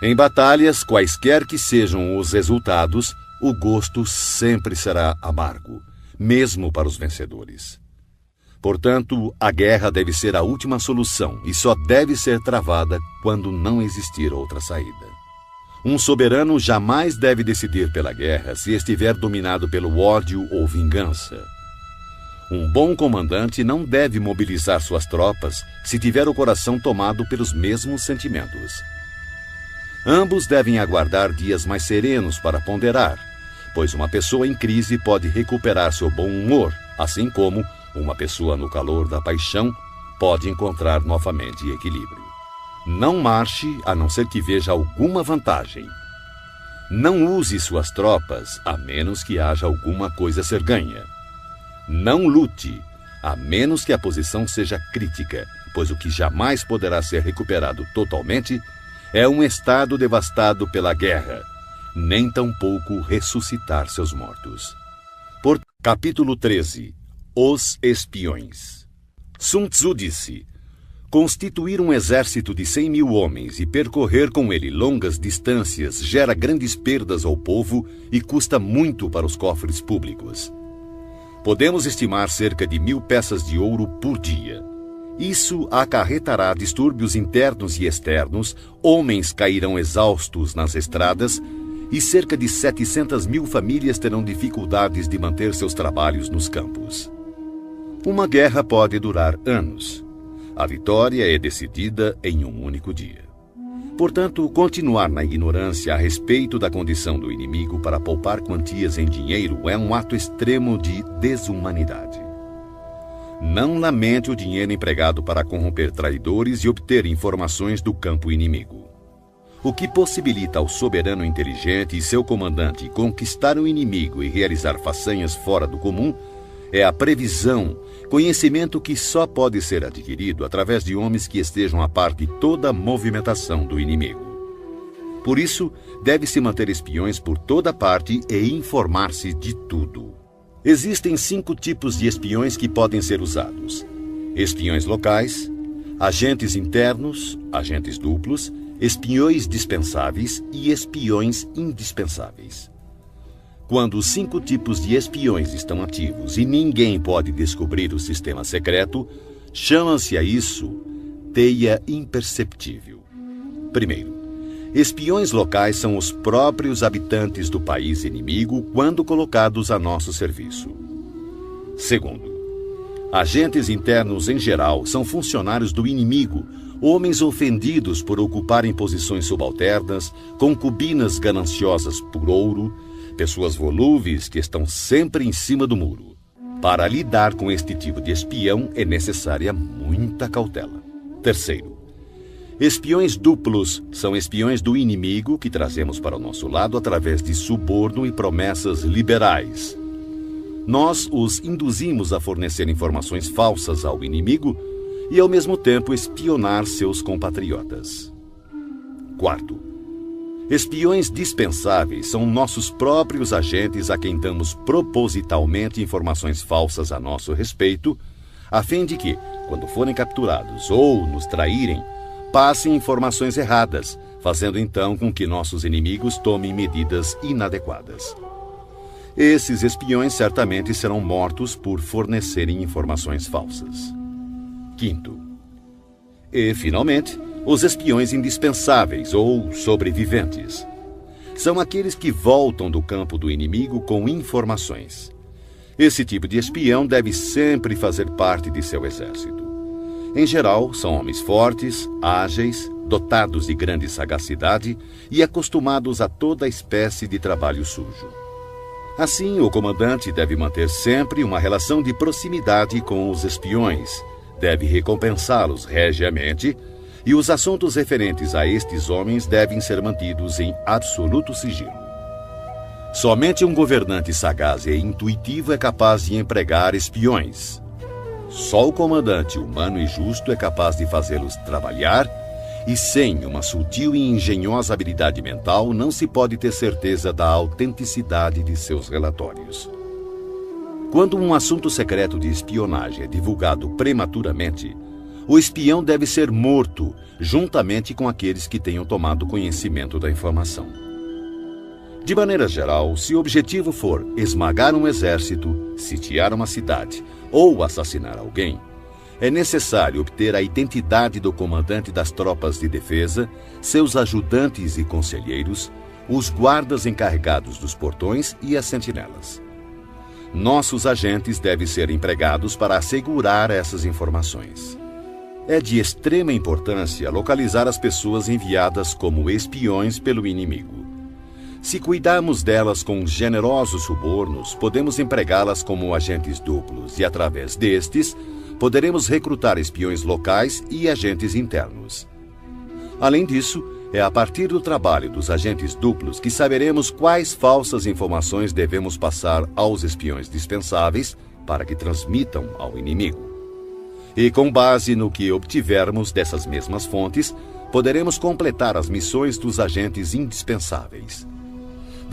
Em batalhas, quaisquer que sejam os resultados, o gosto sempre será amargo, mesmo para os vencedores. Portanto, a guerra deve ser a última solução e só deve ser travada quando não existir outra saída. Um soberano jamais deve decidir pela guerra se estiver dominado pelo ódio ou vingança. Um bom comandante não deve mobilizar suas tropas se tiver o coração tomado pelos mesmos sentimentos. Ambos devem aguardar dias mais serenos para ponderar, pois uma pessoa em crise pode recuperar seu bom humor, assim como uma pessoa no calor da paixão pode encontrar novamente equilíbrio. Não marche a não ser que veja alguma vantagem. Não use suas tropas a menos que haja alguma coisa a ser ganha. Não lute, a menos que a posição seja crítica, pois o que jamais poderá ser recuperado totalmente é um estado devastado pela guerra, nem tampouco ressuscitar seus mortos. Capítulo 13. Os espiões. Sun Tzu disse: constituir um exército de 100.000 homens e percorrer com ele longas distâncias gera grandes perdas ao povo e custa muito para os cofres públicos. Podemos estimar cerca de 1.000 peças de ouro por dia. Isso acarretará distúrbios internos e externos, homens cairão exaustos nas estradas e cerca de 700.000 famílias terão dificuldades de manter seus trabalhos nos campos. Uma guerra pode durar anos. A vitória é decidida em um único dia. Portanto, continuar na ignorância a respeito da condição do inimigo para poupar quantias em dinheiro é um ato extremo de desumanidade. Não lamente o dinheiro empregado para corromper traidores e obter informações do campo inimigo. O que possibilita ao soberano inteligente e seu comandante conquistar o inimigo e realizar façanhas fora do comum é a previsão, conhecimento que só pode ser adquirido através de homens que estejam a par de toda a movimentação do inimigo. Por isso, deve-se manter espiões por toda parte e informar-se de tudo. Existem 5 tipos de espiões que podem ser usados: espiões locais, agentes internos, agentes duplos, espiões dispensáveis e espiões indispensáveis. Quando os 5 tipos de espiões estão ativos e ninguém pode descobrir o sistema secreto, chama-se a isso teia imperceptível. Primeiro, espiões locais são os próprios habitantes do país inimigo quando colocados a nosso serviço. Segundo, agentes internos em geral são funcionários do inimigo, homens ofendidos por ocuparem posições subalternas, concubinas gananciosas por ouro, pessoas volúveis que estão sempre em cima do muro. Para lidar com este tipo de espião é necessária muita cautela. Terceiro, espiões duplos são espiões do inimigo que trazemos para o nosso lado através de suborno e promessas liberais. Nós os induzimos a fornecer informações falsas ao inimigo e, ao mesmo tempo, espionar seus compatriotas. Quarto, espiões dispensáveis são nossos próprios agentes a quem damos propositalmente informações falsas a nosso respeito, a fim de que, quando forem capturados ou nos traírem, passem informações erradas, fazendo então com que nossos inimigos tomem medidas inadequadas. Esses espiões certamente serão mortos por fornecerem informações falsas. Quinto, e, finalmente, os espiões indispensáveis ou sobreviventes. São aqueles que voltam do campo do inimigo com informações. Esse tipo de espião deve sempre fazer parte de seu exército. Em geral, são homens fortes, ágeis, dotados de grande sagacidade e acostumados a toda espécie de trabalho sujo. Assim, o comandante deve manter sempre uma relação de proximidade com os espiões, deve recompensá-los regiamente, e os assuntos referentes a estes homens devem ser mantidos em absoluto sigilo. Somente um governante sagaz e intuitivo é capaz de empregar espiões. Só o comandante humano e justo é capaz de fazê-los trabalhar, e sem uma sutil e engenhosa habilidade mental não se pode ter certeza da autenticidade de seus relatórios. Quando um assunto secreto de espionagem é divulgado prematuramente, o espião deve ser morto, juntamente com aqueles que tenham tomado conhecimento da informação. De maneira geral, se o objetivo for esmagar um exército, sitiar uma cidade ou assassinar alguém, é necessário obter a identidade do comandante das tropas de defesa, seus ajudantes e conselheiros, os guardas encarregados dos portões e as sentinelas. Nossos agentes devem ser empregados para assegurar essas informações. É de extrema importância localizar as pessoas enviadas como espiões pelo inimigo. Se cuidarmos delas com generosos subornos, podemos empregá-las como agentes duplos e, através destes, poderemos recrutar espiões locais e agentes internos. Além disso, é a partir do trabalho dos agentes duplos que saberemos quais falsas informações devemos passar aos espiões dispensáveis para que transmitam ao inimigo. E com base no que obtivermos dessas mesmas fontes, poderemos completar as missões dos agentes indispensáveis.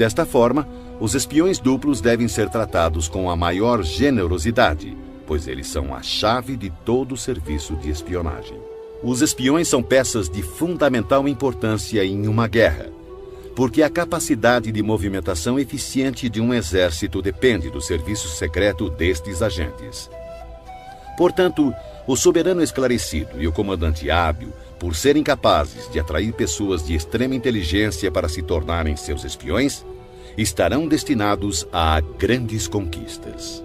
Desta forma, os espiões duplos devem ser tratados com a maior generosidade, pois eles são a chave de todo o serviço de espionagem. Os espiões são peças de fundamental importância em uma guerra, porque a capacidade de movimentação eficiente de um exército depende do serviço secreto destes agentes. Portanto, o soberano esclarecido e o comandante hábil, por serem capazes de atrair pessoas de extrema inteligência para se tornarem seus espiões, estarão destinados a grandes conquistas.